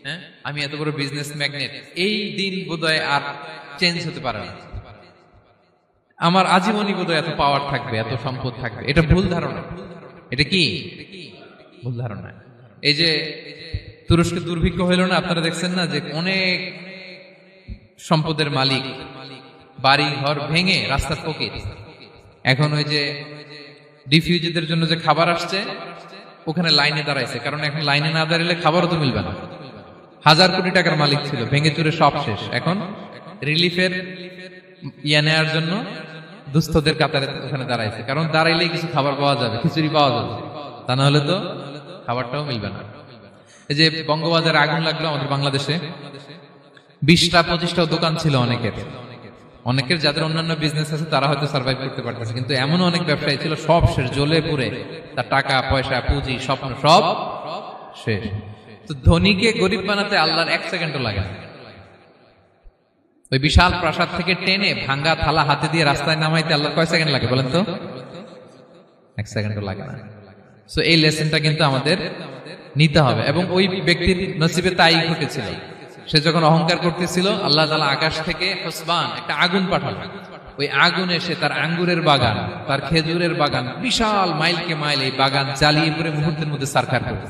হ্যাঁ, আমি এত বড় বিজনেস ম্যাগনেট, এই দিন বোধহয় আর চেঞ্জ হতে পারে না, আমার আজীবনই বোধহয় এত পাওয়ার থাকবে, এত সম্পদ থাকবে। এটা ভুল ধারণা। এটা কি ভুল ধারণা? এই যে তুরস্কে দুর্ভিক্ষ হইল না, আপনারা দেখছেন না যে অনেক সম্পদের মালিক বাড়ি ঘর ভেঙে রাস্তার ফকির। এখন ওই যে ডিফিউজিদের জন্য যে খাবার আসছে ওখানে লাইনে দাঁড়াইছে, কারণ এখন লাইনে না দাঁড়ালে খাবারও তো মিলবে না। 1000 কোটি টাকার মালিক ছিল, ভেঙে চুরে সব শেষ। এখন রিলিফের নেওয়ার জন্য দুস্থদের কাতারে ওখানে দাঁড়াইছে, কারণ দাঁড়াইলেই কিছু খাবার পাওয়া যাবে, খিচুড়ি পাওয়া যাবে, তা না হলে তো খাবারটাও মিলবে না। এই যে বঙ্গবাজারে আগুন লাগলো আমাদের বাংলাদেশে, 20টা-25টা দোকান ছিল অনেকের যাদের অন্যান্য বিজনেস আছে তারা হয়তো সার্ভাইভ করতে পারতেছে, কিন্তু এমন অনেক ব্যবসায়ী ছিল সব শেষ, জ্বলে পুড়ে, তার টাকা পয়সা পুঁজি স্বপ্ন সব শেষ। তো ধনীকে গরিব বানাতে আল্লাহর 1 সেকেন্ডও লাগে না। ওই বিশাল প্রাসাদ থেকে টেনে ভাঙ্গা থালা হাতে দিয়ে রাস্তায় নামাইতে আল্লাহর কয় সেকেন্ড লাগে বলেন তো? 1 সেকেন্ডও লাগে না। সো এই লেসনটা কিন্তু আমাদের নিতে হবে। এবং ওই ব্যক্তির নসিবে তাই ঘটেছিল। সে যখন অহংকার করতেছিল, আল্লাহ তাআলা আকাশ থেকে হুসবান একটা আগুন পাঠালো। ওই আগুন এসে তার আঙ্গুরের বাগান, তার খেজুরের বাগান, বিশাল মাইলকে মাইল এই বাগান জ্বালিয়ে পুরো মুহূর্তের মধ্যে সারখার করে,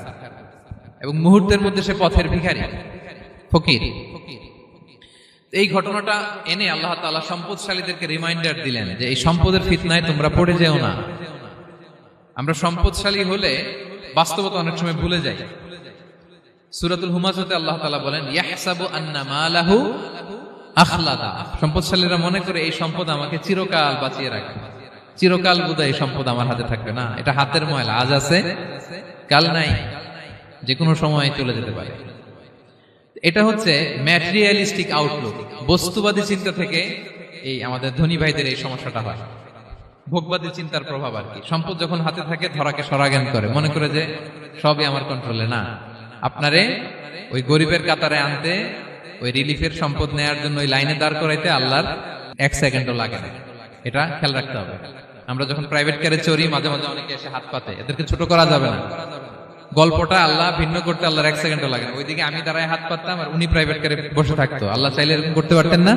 এবং মুহূর্তের মধ্যে সে পথের ভিখারি, ফকির। এই ঘটনাটা এনে আল্লাহ তাআলা সম্পদশালীদেরকে রিমাইন্ডার দিলেন যে এই সম্পদের ফিতনায় তোমরা পড়ে যেও না। আমরা সম্পদশালী হলে বাস্তবতা অনেক সময় ভুলে যাই। সূরাতুল হুমাজাতে আল্লাহ তাআলা বলেন ইয়াহসাবু আন্না মালাহু আখলাদা। সম্পদশালীরা মনে করে এই সম্পদ আমাকে চিরকাল বাঁচিয়ে রাখবে, চিরকাল বোধহয় এই সম্পদ আমার হাতে থাকবে। না, এটা হাতের ময়লা, আজ আছে কাল নাই, যে কোনো সময় চলে যেতে পারে। এটা হচ্ছে ম্যাটেরিয়ালিস্টিক আউটলুক, বস্তুবাদী চিন্তা থেকে এই আমাদের ধনী ভাইদের এই সমস্যাটা হয়। ভোগবাদী চিন্তার প্রভাব আর কি। সম্পদ যখন হাতে থাকে ধরাকে সরাজ্ঞান করে, মনে করে যে সবই আমার কন্ট্রোলে। না, আপনারে ওই গরিবের কাতারে আনতে, ওই রিলিফের সম্পদ নেয়ার জন্য ওই লাইনে দাঁড় করাইতে আল্লাহর 1 সেকেন্ডও লাগে না। এটা খেয়াল রাখতে হবে। আমরা যখন প্রাইভেট কারে চড়ি, মাঝে মাঝে অনেকে এসে হাত পাতে, এদেরকে ছোট করা যাবে না। গল্পটা আল্লাহ ভিন্ন করতে আল্লাহর 1 সেকেন্ডও লাগে না। ওইদিকে আমি দাঁড়ায় হাত পাততাম আর উনি প্রাইভেট কারে বসে থাকতো। আল্লাহ চাইলে এরকম করতে পারতেন না?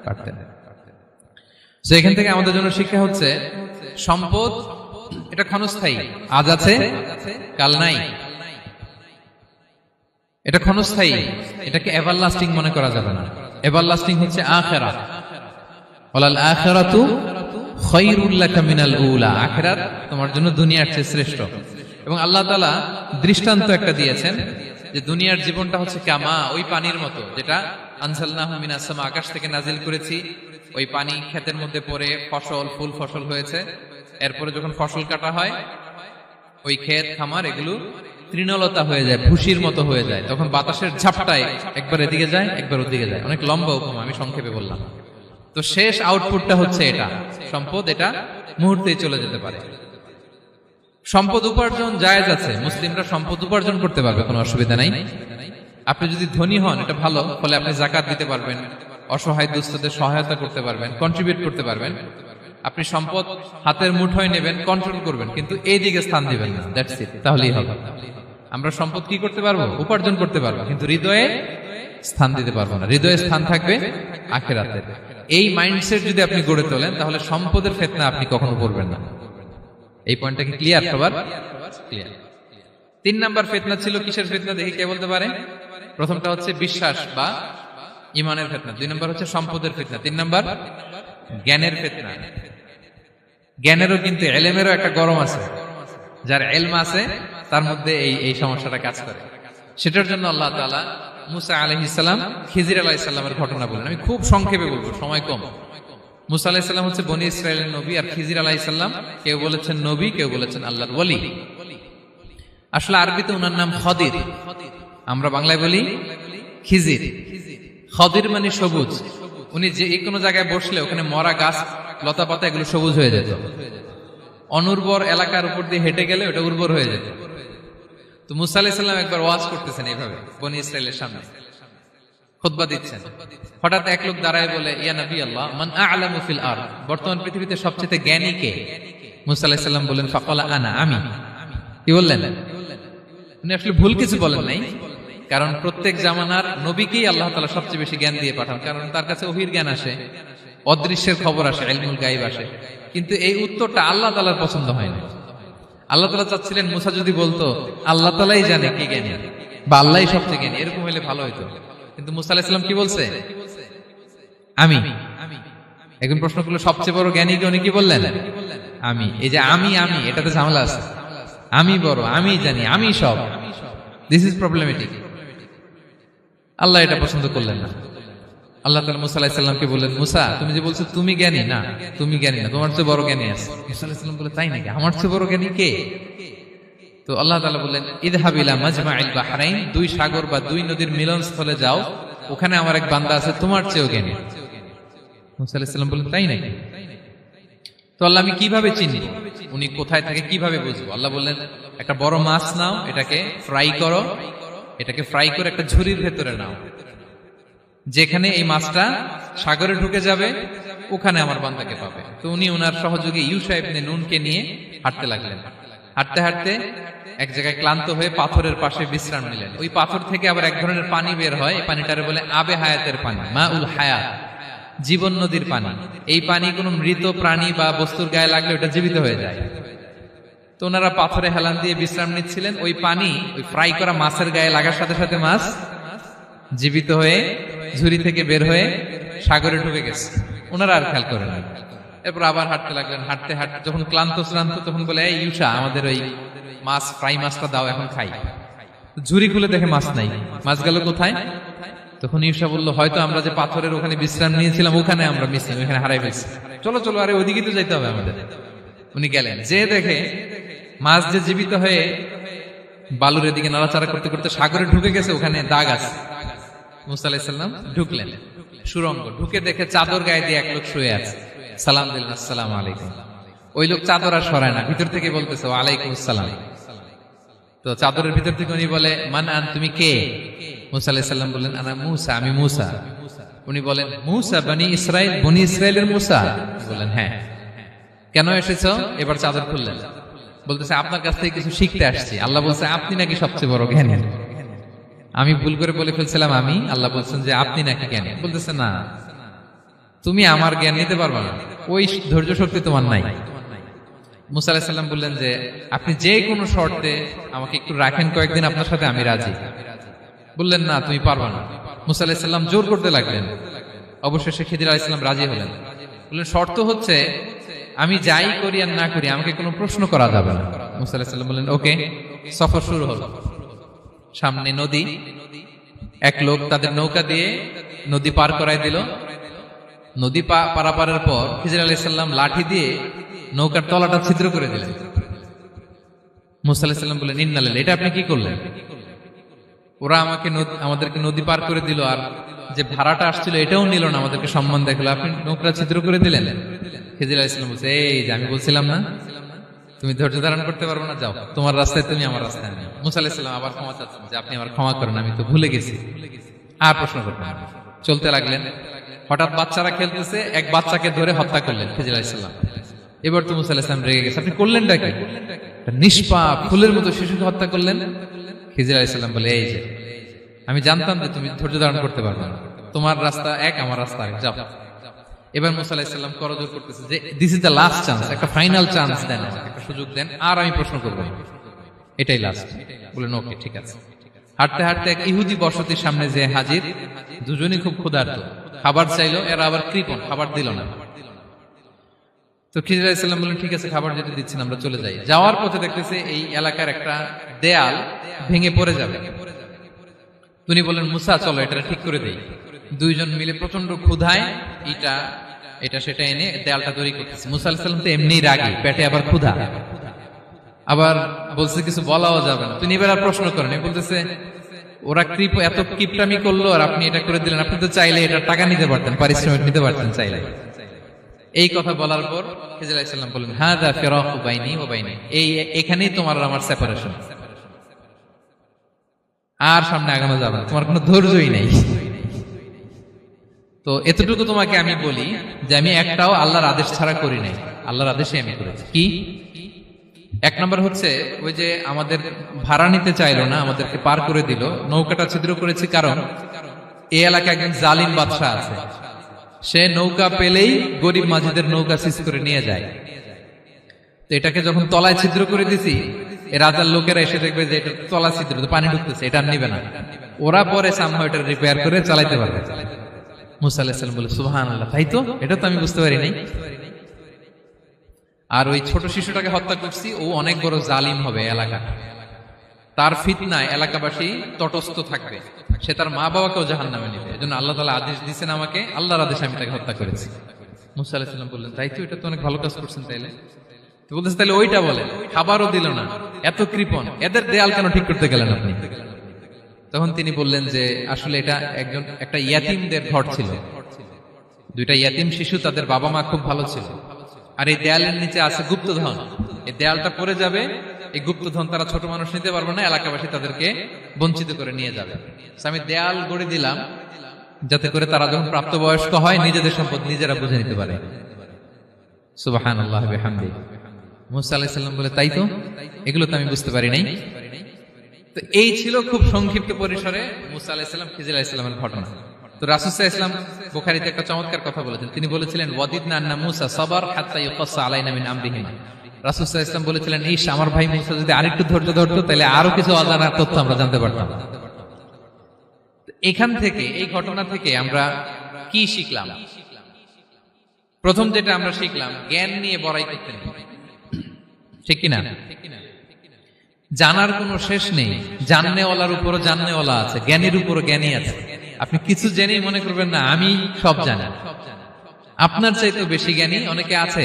পারতেন। তো এখান থেকে আমাদের জন্য শিক্ষা হচ্ছে, সম্পদ এটা ক্ষণস্থায়ী, আজ আছে কাল নাই। এটা ক্ষণস্থায়ী, এটাকে এভারলাস্টিং মনে করা যাবে না। এভারলাস্টিং হচ্ছে আখিরাত। ওয়ালাল আখিরাতু খায়রুল লাকা মিনাল উলা, আখিরাত তোমার জন্য দুনিয়ার চেয়ে শ্রেষ্ঠ। এবং আল্লাহ তাআলা দৃষ্টান্ত একটা দিয়েছেন যে দুনিয়ার জীবনটা হচ্ছে কামা, ওই পানির মতো যেটা আনজালনাহু মিনাস সামা, আকাশ থেকে নাজিল করেছি। ওই পানি ক্ষেতের মধ্যে পড়ে ফসল, ফুল ফসল হয়েছে। এরপরে যখন ফসল কাটা হয়, ওই ক্ষেত খামার এগুলো তৃণলতা হয়ে যায়, ভুসির মতো হয়ে যায়। তখন বাতাসের ঝাপটায় একবার এদিকে যায়, একবার ওদিকে যায়। অনেক লম্বা উপমা, আমি সংক্ষেপে বললাম। তো শেষ আউটপুটটা হচ্ছে এটা, সম্পদ এটা মুহূর্তেই চলে যেতে পারে। সম্পদ উপার্জন জায়েজ আছে, মুসলিমরা সম্পদ উপার্জন করতে পারবে, কোনো অসুবিধা নাই। আপনি যদি ধনী হন এটা ভালো, ফলে আপনি যাকাত দিতে পারবেন, অসহায় দুস্থদের সহায়তা করতে পারবেন, কন্ট্রিবিউট করতে পারবেন। আপনি সম্পদ হাতের মুঠোয় নেবেন, কন্ট্রোল করবেন, কিন্তু এই দিকে স্থান দিবেন না। দ্যাটস ইট, তাহলেই হবে। আমরা সম্পদ কি করতে পারবো? উপার্জন করতে পারবো, কিন্তু হৃদয়ে স্থান দিতে পারবো না। হৃদয়ে স্থান থাকবে আখিরাতের। এই মাইন্ডসেট যদি আপনি গড়ে তোলেন, তাহলে সম্পদের ফিতনা আপনি কখনো পড়বেন না। এই পয়েন্টটা কি ক্লিয়ার সবার? ক্লিয়ার। 3 নাম্বার ফিতনা ছিল কিসের ফিতনা দেখি কে বলতে পারে? প্রথমটা হচ্ছে বিশ্বাস বা ঈমানের ফিতনা, 2 নাম্বার হচ্ছে সম্পদের ফিতনা, 3 নাম্বার জ্ঞানের ফিতনা। জ্ঞানেরও কিন্তু ইলমেরও একটা গরম আছে। যার ইলম আছে তার মধ্যে এই সমস্যাটা কাজ করে। সেটার জন্য আল্লাহ তাআলা মুসা আলাইহিস সালাম, খিজির আলাইহিস সালামের ঘটনা বলেন। আমি খুব সংক্ষেপে বলবো, সময় কম। মুসা আলাইহিস সালাম হচ্ছে বনি ইসরাইলের নবী, আর খিজির আলাইহিস সালাম কেউ বলেছেন নবী, কেউ বলেছেন আল্লাহর ওলি। আসলে আরবিতে ওনার নাম খদির, আমরা বাংলায় বলি খিজির। খদির মানে সবুজ। উনি যে কোনো জায়গায় বসলে ওখানে মরা গাছ, লতা পাতা এগুলো সবুজ হয়ে যেত। অনুর্বর এলাকার উপর দিয়ে হেঁটে গেলে ওটা উর্বর হয়ে যেত। তো মুসা আলাইহিস সালাম একবার ওয়াজ করতেছেন এইভাবে বনি ইসরাইলের সামনে, খুতবা দিচ্ছেন। হঠাৎ এক লোক দাঁড়ায় বলে, ইয়া নবী আল্লাহ, মান আ'লামু ফিল আরদ, বর্তমান পৃথিবীতে সবচেয়ে জ্ঞানী কে? মুসা আলাইহিস সালাম বলেন, ফাকালা আনা, আমি। কি বললেন? উনি আসলে ভুল কিছু বলেন নাই, কারণ প্রত্যেক জামানার নবীকেই আল্লাহ তাআলা সবচেয়ে বেশি জ্ঞান দিয়ে পাঠান, কারণ তার কাছে ওহীর জ্ঞান আসে, অদৃশ্যের খবর আসে, ইলমুল গায়ব আসে। কিন্তু এই উত্তরটা আল্লাহ তাআলার পছন্দ হয় না। আল্লাহ তাআলা চাচ্ছিলেন মুসা যদি বলতো আল্লাহ তাআলাই জানে কে জ্ঞানী বা আল্লাহই সবচেয়ে জ্ঞানী, এরকম হলে ভালো হতো। কিন্তু মুসা আলাইহিস সালাম কি বলছে? আমি। এখন প্রশ্ন করলো সবচেয়ে বড় জ্ঞানী কে? উনি কি বললেন? আমি। এই যে আমি এটাতে ঝামেলা আছে। আমি বড়, আমি জানি, আমি সব, দিস ইজ প্রবলেমেটিক। আল্লাহ এটা পছন্দ করলেন না। আল্লাহ তাআলা মুসা আলাইহিস সালামকে বললেন, মুসা তুমি যে বলছো তুমি জ্ঞানী, না তুমি জ্ঞানী না, তোমার চেয়ে বড় জ্ঞানী আছে। মুসা আলাইহিস সালাম বলে, তাই নাকি? আমার চেয়ে বড় জ্ঞানী কে? তো আল্লাহ তাআলা বললেন, ইযহাব ইলা মাজমাইল বাহরাইন, 2 সাগর বা 2 নদীর মিলনস্থলে যাও, ওখানে আমার এক বান্দা আছে তোমার চেয়েও জ্ঞানী। মুসা আলাইহিস সালাম বললেন, তাই নাকি? তো আল্লাহ, আমি কিভাবে চিনব উনি কোথায় থাকে, কিভাবে বুঝবো? আল্লাহ বললেন, একটা বড় মাছ নাও, এটাকে ফ্রাই করো, এটাকে ফ্রাই করে একটা ঝুড়ির ভেতরে নাও, যেখানে এই মাছটা সাগরে ঢুকে যাবে ওখানে আমার বান্দাকে পাবে। তো উনি ওনার সহযোগী ইউশা ইবনে নুনকে নিয়ে হাঁটতে লাগলেন। হাঁটতে হাঁটতে এক জায়গায় ক্লান্ত হয়ে পাথরের পাশে বিশ্রাম নিলেন। ওই পাথর থেকে আবার এক ধরনের পানি বের হয়, এই পানিটারে বলে আবে হায়াতের পানি, মাউল হায়াত, জীবন নদীর পানি। এই পানি কোনো মৃত প্রাণী বা বস্তুর গায়ে লাগলে ওটা জীবিত হয়ে যায়। তো ওনারা পাথরে হেলান দিয়ে বিশ্রাম নিচ্ছিলেন। ওই পানি ওই ফ্রাই করা মাছের গায়ে লাগার সাথে সাথে মাছ জীবিত হয়ে ঝুড়ি থেকে বের হয়ে সাগরে ঢুকে গেছে। ওনারা আর খেয়াল করেন না। এরপর আবার হাঁটতে লাগলেন। হাঁটতে হাঁটতে যখন ক্লান্ত শ্রান্ত, তখন বলে, এই ইউশা, আমাদের ওই মাছ, ফ্রাই মাছটা দাও, এখন খাই। ঝুড়ি খুলে দেখে মাছ নাই। মাছ গেল কোথায়? তখন ইউশা বললো, হয়তো আমরা যে পাথরের ওখানে বিশ্রাম নিয়েছিলাম ওখানে আমরা মিসিং, ওখানে হারাই ফেলছি। চলো চলো, আরে ওইদিকে তো যাইতে হবে আমাদের। উনি গেলেন, যে দেখে মাছ যে জীবিত হয়ে বালুর এদিকে নাড়াচাড়া করতে করতে সাগরে ঢুকে গেছে, ওখানে দাগ আছে। মুসা আলাইহিস সালাম ঢুকলেন সুরঙ্গ, ঢুকে দেখে চাদর গায়ে দিয়ে এক লোক শুয়ে আছে। সালাম দিলেন, আসসালামু আলাইকুম। ওই লোক চাদর আর সরায় না, ভিতর থেকে বলতেছে ওয়ালাইকুম আসসালাম। তো চাদরের ভিতর থেকে উনি বলে মান আন, তুমি কে? মুসা আলাইহিস সালাম বললেন আনা মুসা, আমি মুসা। উনি বলেন মুসা বনি ইসরাইল, বনি ইসরাইলের মুসা? বলেন হ্যাঁ। কেন এসেছো? এবার চাদর খুললেন, বলতেছে আপনার কাছ থেকে কিছু শিখতে আসছি। আল্লাহ বলছে আপনি নাকি সবচেয়ে বড় জ্ঞানী। আমি ভুল করে বলে ফেলছিলাম আমি, আল্লাহ বলছেন যে আপনি নাকি জ্ঞানী। বলতেছে না, তুমি আমার জ্ঞান নিতে পারবে না, ওই ধৈর্য শক্তি তোমার নাই। মুসা আলাইহিস সালাম বললেন যে আপনি যে কোনো শর্তে আমাকে একটু রাখেন কয়েকদিন আপনার সাথে, আমি রাজি। বললেন না তুমি পারবে না। মুসা আলাইহিস সালাম জোর করতে লাগলেন, অবশেষে খিদির আলাইহিস সালাম রাজি হলেন। বললেন শর্ত হচ্ছে আমি যাই করি আর না করি আমাকে কোনো প্রশ্ন করা যাবে না। মুসা আলাইহিস সালাম বললেন ওকে। সফর শুরু হলো। সামনে নদী, এক লোক তাদের নৌকা দিয়ে নদী পার করায় দিল। নদী পারাপারের পর খিজির আলাইহিস সালাম লাঠি দিয়ে নৌকার তলাটা ছিদ্র করে দিলেন। মুসা আলাইহিস সালাম বললেন ইন্না লিল্লাহি, এটা আপনি কি করলেন? ওরা আমাদেরকে নদী পার করে দিল, আর যে ভাড়াটা আসছিল এটাও নিল না, আমাদেরকে সম্মান দেখালো, আপনি নৌকা ছিদ্র করে দিলেন। খিজির আলাইহিস সালাম বলছে এই যে আমি বলছিলাম না তুমি ধৈর্য ধারণ করতে পারবে না, যাও তোমার রাস্তায় তুমি, আমার রাস্তায় আমি। মুসা আলাইহিস সালাম আবার ক্ষমা চাচ্ছেন যে আপনি আমার ক্ষমা করেন, আমি তো ভুলে গেছি, আর প্রশ্ন করবেন না। চলতে লাগলেন। হঠাৎ বাচ্চারা খেলতেছে, এক বাচ্চাকে ধরে হত্যা করলেন খিজির আলাইহিস সালাম। এবার তো মুসা আলাইহিস সালাম রেগে গেছে, আপনি করলেনটা কি? নিষ্পাপ ফুলের মতো শিশুকে হত্যা করলেন। খিজির আলাইহিস সালাম বলে এই যে আমি জানতাম যে তুমি ধৈর্য ধারণ করতে পারবে না, তোমার রাস্তা এক, আমার রাস্তা এক, যাও। এবার মুসা আলাইহিস সালাম করজোর করতেছে যে this is the last chance, একটা ফাইনাল চান্স দেন, একটা সুযোগ দেন, আর আমি প্রশ্ন করবো, এটাই লাস্ট। বলেন ওকে ঠিক আছে। হাঁটতে হাঁটতে এক ইহুদি বসতির সামনে যে হাজির, দুজনই খুব ক্ষুধার্ত, খাবার চাইলো, এরা আবার কৃপণ, খাবার দিল না। তো খিজির আলাইহিস সালাম বললেন ঠিক আছে, খাবার যেটা দিচ্ছেন আমরা চলে যাই। যাওয়ার পথে দেখতেছে এই এলাকার একটা দেয়াল ভেঙে পড়ে যাবে। তিনি বললেন মুসা চলো এটা ঠিক করে দেই। দুইজন মিলে প্রচন্ড ক্ষুধায় এটা সেটা এনে দেয়ালটা তৈরি করতেছে। মুসা আলাইহিস সালাম তো এমনি রাগী, পেটে আবার ক্ষুধা, আবার বলছে কিছু বলাও যাবে না। তিনি এবার আর প্রশ্ন করেন, বলতেছে ওরা এত কিপটামি করলো আর আপনি এটা করে দিলেন, আপনি তো চাইলে এটা টাকা নিতে পারতেন, পারিশ্রমিক নিতে পারতেন চাইলে। এই কথা বলার পর খিজির আলাইহিস সালাম বললেন হাযা ফিরাকু বাইনি ওয়া বাইনি, এখানেই তোমার আর আমার সেপারেশন, আর সামনে আগানো যাবে না, তোমার কোনো ধৈর্যই নেই। তো এতটুকু তোমাকে আমি বলি যে আমি একটাও আল্লাহর আদেশ ছাড়া করি নাই, আল্লাহর আদেশে আমি করেছি। কি? এক নম্বর হচ্ছে ওই যে আমাদের ভাড়া নিতে চাইলো না, আমাদেরকে পার করে দিল, নৌকাটা ছিদ্র করেছি কারণ এই এলাকায় একজন জালিম বাদশাহ আছে, সে নৌকা পেলেই গরিব মাঝিদের নৌকা সিজ করে নিয়ে যায়। তো এটাকে যখন তলায় ছিদ্র করে দিছি, রাজার লোকেরা এসে দেখবে যে এটা তলা ছিদ্র, পানি ঢুকতেছে, এটা নিবে না, ওরা পরে সামহাও এটা রিপেয়ার করে চালাইতে পারবে। মুসা আলাইহিস সালাম বলে সুবহানাল্লাহ, তাই তো, এটা তো আমি বুঝতে পারি নাই। আর ওই ছোট শিশুটাকে হত্যা করছি, ও অনেক বড় জালিম হবে এলাকা, তার ফিতনায় এলাকাবাসী তটস্থ থাকবে, সে তার মা বাবাকেও জাহান্নামে নেবে। এজন্য আল্লাহ তাআলা আদেশ দিয়েছেন আমাকে, আল্লাহর আদেশে আমি তাকে হত্যা করেছি। মুসা আলাইহিস সালাম বললেন তাই তো, এটা তো অনেক ভালো কাজ করছেন। তাইলে তো বলতেছে তাহলে ওইটা বলেন, খাবারও দিল না, এত কৃপণ, এদের দেয়াল কেন ঠিক করতে গেলেন আপনি? তখন তিনি বললেন যে আসলে এটা একটা ইয়াতিমদের ঘর ছিল, দুইটা ইয়াতিম শিশু, তাদের বাবা মা খুব ভালো ছিল, আর এই দেয়ালের নিচে আছে গুপ্তধন, এই দেয়ালটা পড়ে যাবে, এই গুপ্তধন তারা ছোট মানুষ নিতে পারবে না, এলাকাবাসী তাদেরকে বঞ্চিত করে নিয়ে যাবে। আমি দেয়াল গড়ে দিলাম যাতে করে তারা যখন প্রাপ্তবয়স্ক হয় নিজেদের সম্পদ নিজেরা বুঝে নিতে পারে। সুবহানাল্লাহ বিহামদিহি। মুসা আলাইহিস সালাম বলে তাই তো, এগুলো তো আমি বুঝতে পারি নাই। তো এই ছিল খুব সংক্ষিপ্ত পরিসরে মুসা আলাইহিস সালাম খিজির আলাইহিস সালামের ঘটনা। তো রাসূল সাল্লাল্লাহু আলাইহি ওয়াসাল্লাম বুখারীতে একটা চমৎকার কথা বলেছেন, তিনি বলেছিলেন ওয়াদিদনা আন্না মুসা সাবার হাত্তা ইউকাসসা আলাইনা মিন আমরিহিমা। রাসূল সাল্লাল্লাহু আলাইহি ওয়াসাল্লাম বলেছিলেন ইস, আমার ভাই মুসা যদি আরেকটু ধৈর্য ধরতো তাহলে আরো কিছু অজানা তথ্য আমরা জানতে পারতাম। এখান থেকে, এই ঘটনা থেকে আমরা কি শিখলাম? প্রথম যেটা আমরা শিখলাম, জ্ঞান নিয়ে বড়াই করতে নেই, ঠিক কিনা? জানার কোনো শেষ নেই, জাননেওয়ালার উপরও জাননেওয়ালা আছে, জ্ঞানীর উপরও জ্ঞানী আছে। আপনি কিছু জেনেই মনে করবেন না আমি সব জানি, আপনার চাইতেও বেশি জ্ঞানী অনেকে আছে।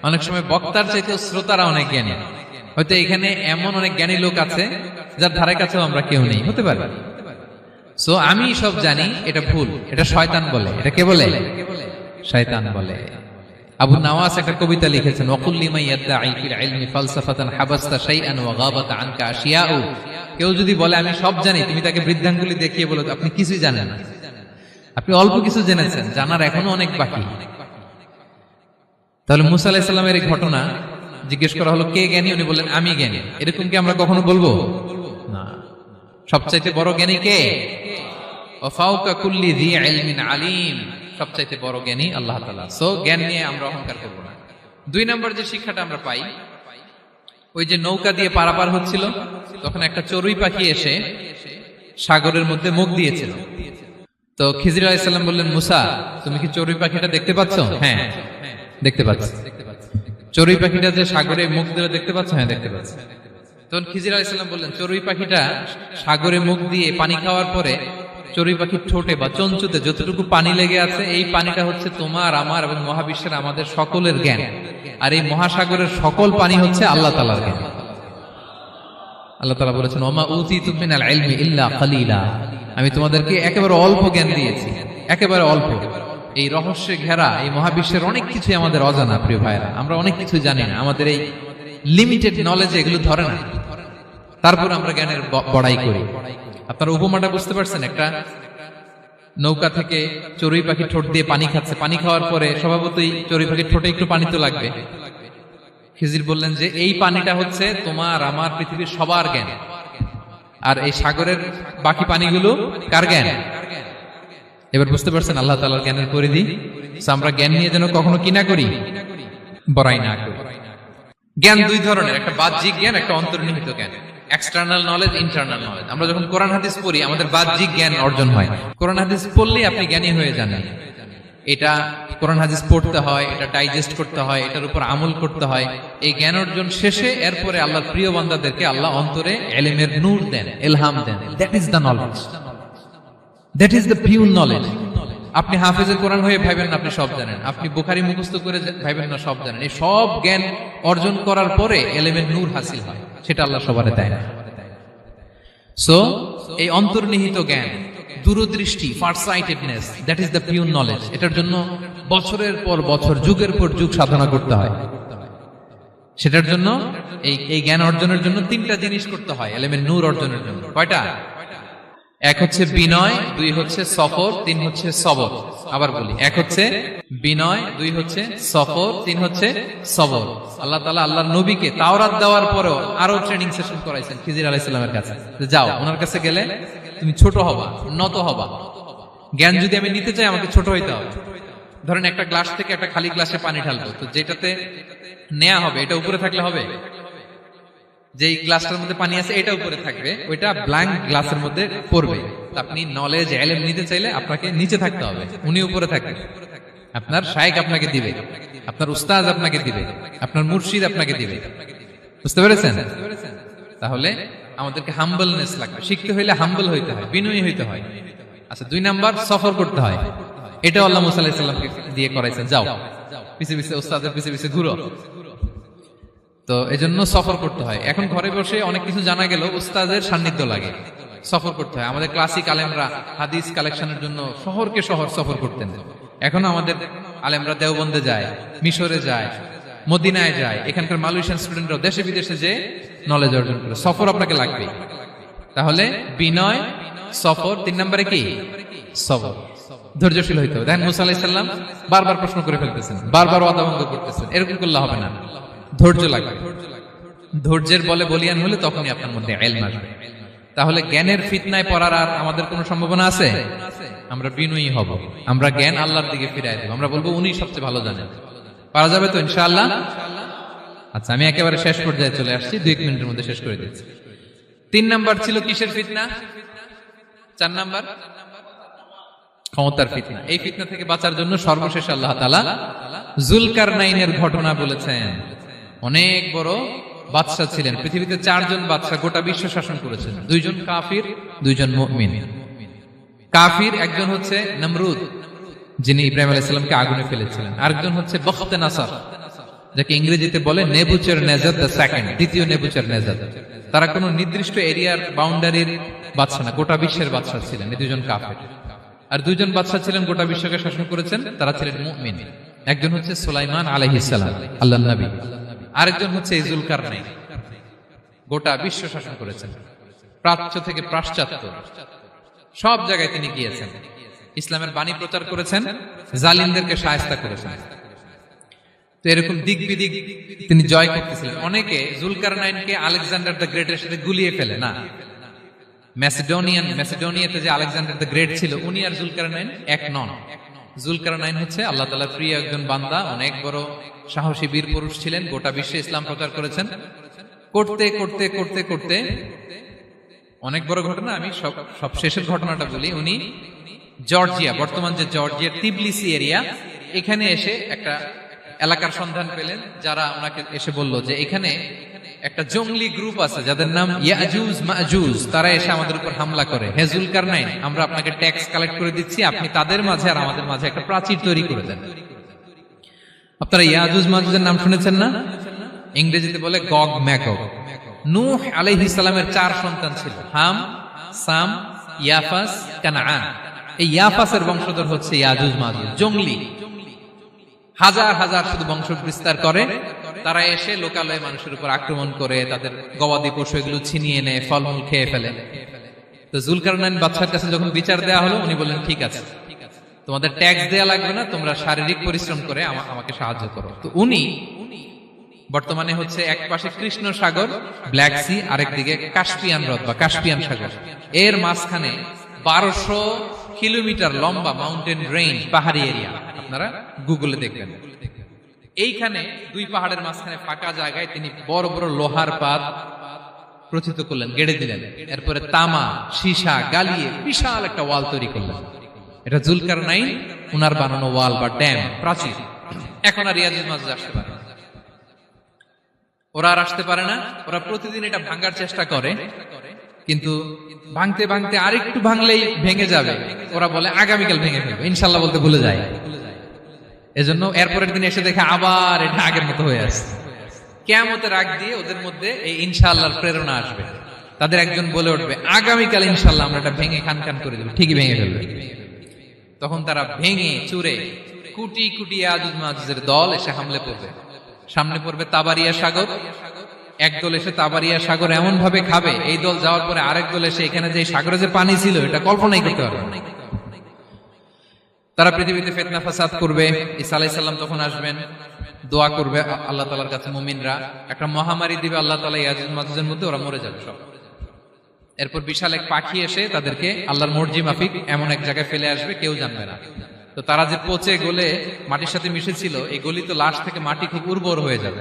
অনেক সময় বক্তার চাইতেও শ্রোতারা অনেক জ্ঞানী। হয়তো এখানে এমন অনেক জ্ঞানী লোক আছে যার ধারে কাছেও আমরা কেউ নেই, হতে পারে। সো আমি সব জানি, এটা ভুল, এটা শয়তান বলে। এটা কে বলে? শয়তান বলে। আবু নাওয়াস একটা কবিতা লিখেছেন, ওয়াকুল লিমান ইয়াদঈ ফিল ইলমি ফালসাফাতান হাবাসতা শাইআন ওয়া গাবাত আনকা আশিয়াউ। কেউ যদি বলে আমি সব জানি, তুমি তাকে বৃদ্ধাঙ্গুলি দেখিয়ে বলো আপনি কিছুই জানেন না, আপনি অল্প কিছু জেনেছেন, জানার এখনো অনেক বাকি। তাহলে মুসা আলাইহিস সালামের এই ঘটনা জিজ্ঞেস করা হলো কে জ্ঞানী, উনি বললেন আমি জ্ঞানী। এরকম কি আমরা কখনো বলবো না? সবচাইতে বড় জ্ঞানী কে? ওয়া ফাওকা কুল্লি যী ইলমিন আলিম, সবচাইতে বড় জ্ঞানী আল্লাহ তাআলা। সো জ্ঞান নিয়ে আমরা অহংকার করব না। 2 নম্বর যে শিক্ষাটা আমরা পাই, ওই যে নৌকা দিয়ে পারাপার হচ্ছিল, তখন একটা চড়ুই পাখি এসে সাগরের মধ্যে মুখ দিয়েছিল। তো খিজির আলাইহিস সালাম বললেন, মুসা তুমি কি চড়ুই পাখিটা দেখতে পাচ্ছ? হ্যাঁ দেখতে পাচ্ছি। চড়ুই পাখিটা যে সাগরে মুখ দিয়ে দেখতে পাচ্ছ? হ্যাঁ দেখতে পাচ্ছি। তখন খিজির আলাইহিস সালাম বললেন, চড়ুই পাখিটা সাগরে মুখ দিয়ে পানি খাওয়ার পরে চড়ুই পাখির ঠোঁটে বা চঞ্চুতে যতটুকু পানি লেগে আছে, এই পানিটা হচ্ছে তোমার আমার এবং মহাবিশ্বের আমাদের সকলের জ্ঞান, আর এই মহাসাগরের সকল পানি হচ্ছে আল্লাহ তাআলার জ্ঞান। আল্লাহ তাআলা বলেছেন, ওমা উতিতু মিনাল ইলমি ইল্লা কালিলা, আমি তোমাদেরকে একেবারে অল্প জ্ঞান দিয়েছি, একেবারে অল্প। এই রহস্যে ঘেরা এই মহাবিশ্বের অনেক কিছু আমাদের অজানা। প্রিয় ভাইরা, আমরা অনেক কিছু জানি না, আমাদের এই লিমিটেড নলেজ এগুলো ধরে না, তারপর আমরা জ্ঞানের বড়াই করি। আপনারা উপমাটা বুঝতে পারছেন? একটা নৌকা থেকে চড়ুই পাখি ঠোঁট দিয়ে পানি খাচ্ছে, পানি খাওয়ার পরে স্বভাবতই চড়ুই পাখির ঠোঁটে একটু পানি তো লাগবে। খিজির বললেন যে এই পানিটা হচ্ছে তোমার আমার পৃথিবীর সবার জ্ঞান, আর এই সাগরের বাকি পানিগুলো কার জ্ঞান? এবার বুঝতে পারছেন আল্লাহ তাআলার জ্ঞানের পরিধি। আমরা জ্ঞান নিয়ে যেন কখনো কি না করি, বড়াই না করি। জ্ঞান 2 ধরনের, একটা বাহ্যিক জ্ঞান, একটা অন্তর্নিহিত জ্ঞান। External knowledge, internal knowledge. আমরা যখন কোরআন হাদিস পড়ি আমাদের বাহ্যিক জ্ঞান অর্জন হয়। কোরআন হাদিস পড়লেই আপনি জ্ঞানী হয়ে যান। এটা কোরআন হাদিস পড়তে হয়, এটা ডাইজেস্ট করতে হয়, এটার উপর আমল করতে হয়। এই জ্ঞান অর্জন শেষে এরপরে আল্লাহর প্রিয় বান্দাদেরকে আল্লাহ অন্তরে ইলমের নূর দেন, ইলহাম দেন। That is the knowledge, that is the pure knowledge. আপনি হাফেজের কোরআন হয়ে ভাবেন না আপনি সব জানেন, আপনি বুখারী মুখস্থ করে ভাবেন না সব জানেন। এই সব জ্ঞান অর্জন করার পরে ইলমের নূর হাসিল হয়, সেটা আল্লাহ সবারে দেয় না। সো এই অন্তর্নিহিত জ্ঞান, দূরদৃষ্টি, farsightedness, that is the pure knowledge. এটার জন্য বছরের পর বছর, যুগের পর যুগ সাধনা করতে হয়। সেটার জন্য এই জ্ঞান অর্জনের জন্য 3টা জিনিস করতে হয় ইলমের নূর অর্জনের জন্য। কয়টা? 1 হচ্ছে বিনয়, 2 হচ্ছে সফর, 3 হচ্ছে সবর। আবার বলি, 1 হচ্ছে বিনয়, 2 হচ্ছে সফর, 3 হচ্ছে সবর। আল্লাহ তাআলা আল্লাহর নবীকে তাওরাত দেওয়ার পরেও আরো ট্রেনিং সেশন করাইছেন খিজির আলাইহিস সালামের কাছে। যাও ওনার কাছে গেলে তুমি ছোট হবা, নত হবা। জ্ঞান যদি আমি নিতে চাই আমাকে ছোট হইতে হবে। ধরেন একটা গ্লাস থেকে একটা খালি গ্লাসে পানি ঢালবো, তো যেটাতে নেওয়া হবে এটা উপরে থাকলে হবে? যেই গ্লাসটার মধ্যে পানি আছে এটা উপরে থাকবে, ওইটা ব্ল্যাঙ্ক গ্লাসের মধ্যে পড়বে। আপনি নলেজ ইলম নিতে চাইলে আপনাকে নিচে থাকতে হবে, উনি উপরে থাকবে। আপনার শায়েখ আপনাকে দিবে, আপনার উস্তাদ আপনাকে দিবে, আপনার মুর্শিদ আপনাকে দিবে। বুঝতে পেরেছেন? তাহলে আমাদেরকে হাম্বলনেস লাগবে। শিখতে হইলে হাম্বল হইতে হয়, বিনয়ী হইতে হয়। আচ্ছা, 2 নাম্বার সফর করতে হয়। এটা আল্লাহ মুসা আলাইহিস সালামকে দিয়ে করাইছেন, যাও পিছে পিছে উস্তাদের পিছে পিছে ঘুরো। তো এজন্য সফর করতে হয়। এখন ঘরে বসে অনেক কিছু জানা গেল, উস্তাদের সান্নিধ্য লাগে, সফর করতে হয়। আমাদের ক্লাসিক আলেমরা হাদিস কালেকশনের জন্য শহরকে শহর সফর করতেন। এখনো আমাদের আলেমরা দেওবন্দে যায়, মিশরে যায়, মদিনায় যায়। এখানকার মালয়েশিয়ান স্টুডেন্টরাও দেশে বিদেশে যে নলেজ অর্জন করে। সফর আপনাকে লাগবে। তাহলে বিনয়, সফর, 3 নম্বরে কি? সবর। ধৈর্যশীল হইতে হবে। দেখেন মুসা আলাইহিস সালাম বারবার প্রশ্ন করে ফেলতেছেন, বারবার ওয়াদা ভঙ্গ করতেছেন। এরকম করলে হবে না, ধৈর্য লাগবে। ধৈর্যের বলে বলিয়ান হলে তখনই আপনার মধ্যে ইলম আসবে। তাহলে জ্ঞানের ফিতনায় পড়ার আর আমাদের কোনো সম্ভাবনা আছে? আমরা বিনয়ী হব, আমরা জ্ঞান আল্লাহর দিকে ফিরাই দেব। আমরা বলবো উনি সবচেয়ে ভালো জানেন। পারা যাবে তো ইনশাআল্লাহ? আচ্ছা, আমি একেবারে শেষ পর্যায়ে চলে আসছি, 2 মিনিটের মধ্যে শেষ করে দিচ্ছি। 3 নাম্বার ছিল কিসের ফিতনা? 4 নাম্বার ক্ষমতার ফিতনা। এই ফিতনা থেকে বাঁচার জন্য সর্বশেষ আল্লাহ তাআলা যুলকারনাইনের ঘটনা বলেছেন। অনেক বড় বাদশা ছিলেন, পৃথিবীতে 4 জন বাদশা গোটা বিশ্ব শাসন করেছেন। 2 জন কাফির, 2 জন মুমিন। কাফির একজন হচ্ছে নমরুদ, যিনি ইব্রাহিম আলাইহিস সালামকে আগুনে ফেলেছিলেন। আরেকজন হচ্ছে বখতে নাসার, যাকে ইংরেজিতে বলে নেবুচারনেজার দ্য সেকেন্ড, দ্বিতীয় নেবুচারনেজার। তারা কোনো নির্দিষ্ট এরিয়ার বাউন্ডারির বাদশা না, গোটা বিশ্বের বাদশা ছিলেন। এই 2 জন কাফির। আর 2 জন বাদশা ছিলেন গোটা বিশ্বকে শাসন করেছেন, তারা ছিলেন মুমিন। একজন হচ্ছে সুলাইমান আলাইহিস সালাম, আল্লাহর নবী। আরেকজন হচ্ছে যুলকারনাইন, গোটা বিশ্ব শাসন করেছেন, প্রাচ্য থেকে পাশ্চাত্য সব জায়গায় তিনি গিয়েছেন, ইসলামের বাণী প্রচার করেছেন, জালিমদেরকে শায়েস্তা করেছেন। তো এরকম দিক বিদিক তিনি জয় করতেছিলেন। অনেকে জুলকারনাইনকে আলেকজান্ডার দ্য গ্রেটের সাথে গুলিয়ে ফেলে না। ম্যাসিডোনিয়াতে যে আলেকজান্ডার দ্য গ্রেট ছিল, উনি আর জুলকারনাইন এক নন। জুলকারনাইন হচ্ছে আল্লাহ তাআলার প্রিয় একজন বান্দা, অনেক বড় সাহসী বীর পুরুষ ছিলেন, গোটা বিশ্বে ইসলাম প্রচার করেছেন। করতে করতে করতে করতে অনেক বড় ঘটনা, আমি সব শেষের ঘটনাটা বলি। উনি জর্জিয়া, বর্তমান যে জর্জিয়ার তিবলিসি এরিয়া, এখানে এসে একটা এলাকার সন্ধান পেলেন, যারা ওনাকে এসে বলল যে এখানে একটা জঙ্গলি গ্রুপ আছে যাদের নাম ইয়াজুজ মাজুজ, তারা এসে আমাদের উপর হামলা করে। হে জুলকারনাইন, আমরা আপনাকে ট্যাক্স কালেক্ট করে দিচ্ছি, আপনি তাদের মাঝে আর আমাদের মাঝে একটা প্রাচীর তৈরি করে দেন। আপনারা ইয়াজুজ মাজুজের নাম শুনেছেন না? ইংরেজিতে বলে গগ ম্যাগগ। নূহ আলাইহিস সালামের 4 সন্তান ছিল, হাম, সাম, ইয়াফাস, কানাআন। এই ইয়াফাসের বংশধর হচ্ছে ইয়াজুজ মাজুজ, জঙ্গলি, হাজার হাজার শুধু বংশ বিস্তার করে। তারা এসে লোকালয়ে মানুষের উপর আক্রমণ করে, তাদের গবাদি পশু এগুলো ছিনিয়ে নেয়, ফলমূল খেয়ে ফেলে। তো জুলকারনাইন বাদশার কাছে যখন বিচার দেওয়া হলো, উনি বললেন ঠিক আছে, তোমাদের ট্যাক্স দেয়া লাগবে না, তোমরা শারীরিক পরিশ্রম করে আমাকে সাহায্য করো। তো উনি বর্তমানে হচ্ছে এক পাশে কৃষ্ণ সাগর, ব্ল্যাক সি, আরেকদিকে কাস্পিয়ান হ্রদ বা কাস্পিয়ান সাগর, এর মাঝখানে 1200 কিলোমিটার লম্বা মাউন্টেন রেঞ্জ, পাহাড়ি এরিয়া, আপনারা গুগলে দেখবেন। এইখানে 2 পাহাড়ের মাঝখানে ফাঁকা জায়গায় তিনি বড় বড় লোহার পাত প্রথিত করলেন, গেড়ে দিলেন। এরপরে তামা, সীসা গালিয়ে বিশাল একটা ওয়াল তৈরি করলেন। এটা জুলকারনাইন উনার বানানো ওয়াল বা ড্যাম, প্রাচীর। এখন আর ইয়াজুজ মাজুজ আসতে পারে না, ওরা আর আসতে পারে না। ওরা প্রতিদিন এটা ভাঙার চেষ্টা করে, কিন্তু ভাঙতে ভাঙতে আরেকটু ভাঙলেই ভেঙে যাবে। ওরা বলে আগামীকাল ভেঙে ফেলবে, ইনশাল্লাহ বলতে ভুলে যায়। এজন্য এরপরের দিন এসে দেখে আবার এটা আগের মতো হয়ে আসছে। কিয়ামতের আগ দিয়ে ওদের মধ্যে এই ইনশাআল্লাহর প্রেরণা আসবে। তাদের একজন বলে উঠবে, আগামীকাল ইনশাআল্লাহ আমরা এটা ভেঙে খান খান করে দেব, ঠিকই ভেঙে ফেলবে। তখন তারা ভেঙে চুরে কুটি কুটি ইয়াজুজ মাজুজের দল এসে হামলে পড়বে। সামনে পড়বে তাবারিয়া সাগর, একদল এসে তাবারিয়া সাগর এমন ভাবে খাবে, এই দল যাওয়ার পরে আরেক দল এসে এখানে যে সাগরে যে পানি ছিল এটা কল্পনাই করতে পারবে না। তারা পৃথিবীতে ফিতনা ফাসাদ করবে। ঈসা আলাইহিস সালাম তখন আসবেন, দোয়া করবে আল্লাহ তাআলার কাছে মুমিনরা, একটা মহামারী দিবে আল্লাহ তাআলা ইয়াজুজ মাজুজের মধ্যে, ওরা মরে যাবে সব। এরপর বিশাল এক পাখি এসে তাদেরকে আল্লাহর মর্জি মাফিক এমন এক জায়গায় ফেলে আসবে, কেউ জানবে না। তো তারা যে পচে গলে মাটির সাথে মিশেছিল, এই গলিত লাশ থেকে মাটি খুব উর্বর হয়ে যাবে।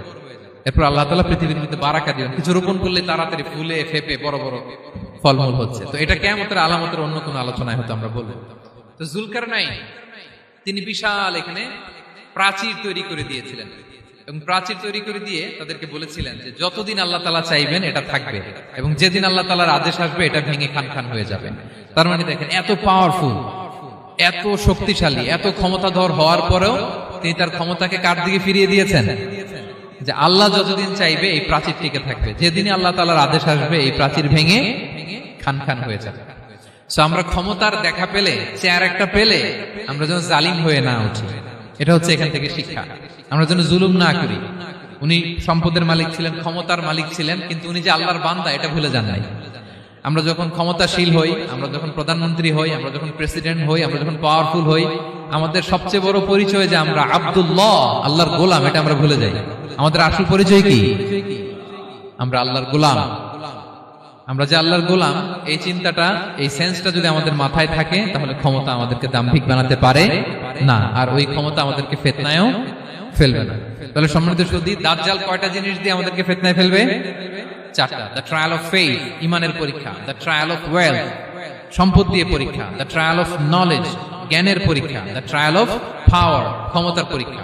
এরপর আল্লাহ তাআলা পৃথিবীর মধ্যে বারাকা দিবেন, কিছু রোপণ করলে তাড়াতাড়ি ফুলে ফেপে বড় বড় ফলমূল হচ্ছে। তো এটা কিয়ামতের আলামতের অন্য কোনো আলোচনায় হয়তো আমরা বলবো। তো জুলকারনাইন তিনি বিশাল এখানে প্রাচীর তৈরি করে দিয়েছিলেন, এবং প্রাচীর তৈরি করে দিয়ে তাদেরকে বলেছিলেন যে যতদিন আল্লাহ তাআলা চাইবেন এটা থাকবে, এবং যেদিন আল্লাহ তাআলার আদেশ আসবে এটা ভেঙে খান খান হয়ে যাবে। তার মানে দেখেন, এত পাওয়ারফুল, এত শক্তিশালী, এত ক্ষমতাধর হওয়ার পরেও তিনি তার ক্ষমতাকে কার দিকে ফিরিয়ে দিয়েছেন? যে আল্লাহ যতদিন চাইবে এই প্রাচীর টিকে থাকবে, যেদিনই আল্লাহ তাআলার আদেশ আসবে এই প্রাচীর ভেঙে খান খান হয়ে যাবে। সো আমরা ক্ষমতার দেখা পেলে, চেয়ার একটা পেলে, আমরা যেন জালিম হয়ে না উঠি, এটা হচ্ছে এখান থেকে শিক্ষা। আমরা যেন জুলুম না করি। উনি সম্পদের মালিক ছিলেন, ক্ষমতার মালিক ছিলেন, কিন্তু উনি যে আল্লাহর বান্দা এটা ভুলে যান নাই। আমরা যখন ক্ষমতাশীল হই, আমরা যখন প্রধানমন্ত্রী হই, আমরা যখন প্রেসিডেন্ট হই, আমরা যখন পাওয়ারফুল হই, আমাদের সবচেয়ে বড় পরিচয় যে আমরা আব্দুল্লাহ, আল্লাহর গোলাম, এটা আমরা ভুলে যাই। আমাদের আসল পরিচয় কি? আমরা আল্লাহর গোলাম। আমরা যে আল্লাহর গোলাম, এই চিন্তাটা, এই সেন্সটা যদি আমাদের মাথায় থাকে, তাহলে ক্ষমতা আমাদেরকে দাম্ভিক বানাতে পারে না, আর ওই ক্ষমতা আমাদেরকে ফিতনায়ও ফেলবে না। তাহলে সম্মানিত সুধী, দাজ্জাল কয়টা জিনিস দিয়ে আমাদেরকে ফিতনায় ফেলবে? 4টা। দ্য ট্রায়াল অফ ফেইথ, ইমানের পরীক্ষা; দ্য ট্রায়াল অফ ওয়েলথ, সম্পদ দিয়ে পরীক্ষা; দ্য ট্রায়াল অফ নলেজ, জ্ঞানের পরীক্ষা; দ্য ট্রায়াল অফ পাওয়ার, ক্ষমতার পরীক্ষা।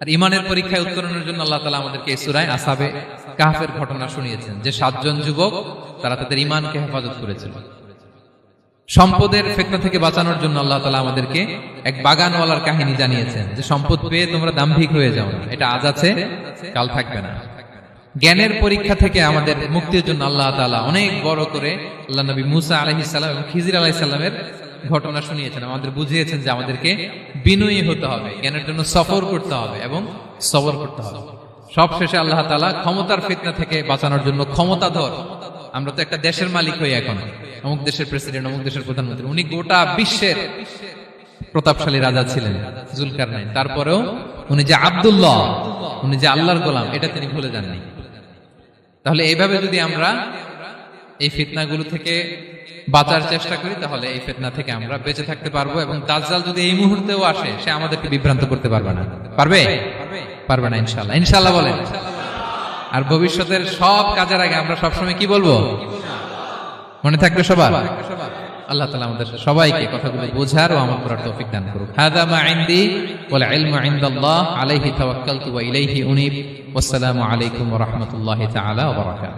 আর ইমানের পরীক্ষায় উত্তরণের জন্য আল্লাহ তাআলা আমাদেরকে এই সূরায় আসহাবে কাহফের ঘটনা শুনিয়েছেন, যে 7 জন যুবক তারা তাদের ইমানকে হেফাজত করেছিল। সম্পদের ফিতনা থেকে বাঁচানোর জন্য আল্লাহ তাআলা আমাদেরকে এক বাগানওয়ালার কাহিনী জানিয়েছেন, যে সম্পদ পেয়ে তোমরা দাম্ভিক হয়ে যাও না, এটা আজ আছে কাল থাকবে না। জ্ঞানের পরীক্ষা থেকে আমাদের মুক্তির জন্য আল্লাহ তাআলা অনেক বড় করে আল্লাহ নবী মুসা আলাইহিস সালাম এবং খিজির আলাইহিস সালামের ঘটনা শুনিয়েছেন, আমাদের বুঝিয়েছেন যে আমাদেরকে বিনয়ী হতে হবে, জ্ঞানের জন্য সফর করতে হবে এবং সবর করতে হবে। সব শেষে আল্লাহ তাআলা ক্ষমতার ফিতনা থেকে বাঁচানোর জন্য ক্ষমতাধর, আমরা তো একটা দেশের মালিক হই এখন, অমুক দেশের প্রেসিডেন্ট, অমুক দেশের প্রধানমন্ত্রী, উনি গোটা বিশ্বের প্রতাপশালী রাজা ছিলেন জুলকারনাইন। তারপরেও উনি যে আব্দুল্লাহ, উনি যে আল্লাহর গোলাম, এটা তিনি ভুলে যাননি। তাহলে এইভাবে যদি আমরা এই ফিতনাগুলো থেকে বাঁচার চেষ্টা করি, তাহলে এই ফিতনা থেকে আমরা বেঁচে থাকতে পারবো। এবং দাজ্জাল যদি এই মুহূর্তেও আসে, সে আমাদেরকে বিভ্রান্ত করতে পারবে না। পারবে? পারবে না ইনশাআল্লাহ। ইনশাআল্লাহ বলেন। আর ভবিষ্যতের সব কাজের আগে আমরা সবসময় কি বলবো? মনে থাকবে সবার? আল্লাহ তাআলা আমাদের সবাইকে কথাগুলো বোঝার ও আমল করার তৌফিক দান করুক। হাযা মা ইনদি ওয়াল ইলমু ইনদাল্লাহ আলাইহি তাওয়াক্কালতু ওয়া ইলাইহি উনীব। ওয়াসসালামু আলাইকুম ওয়া রাহমাতুল্লাহি তাআলা ওয়া বারাকাতুহু।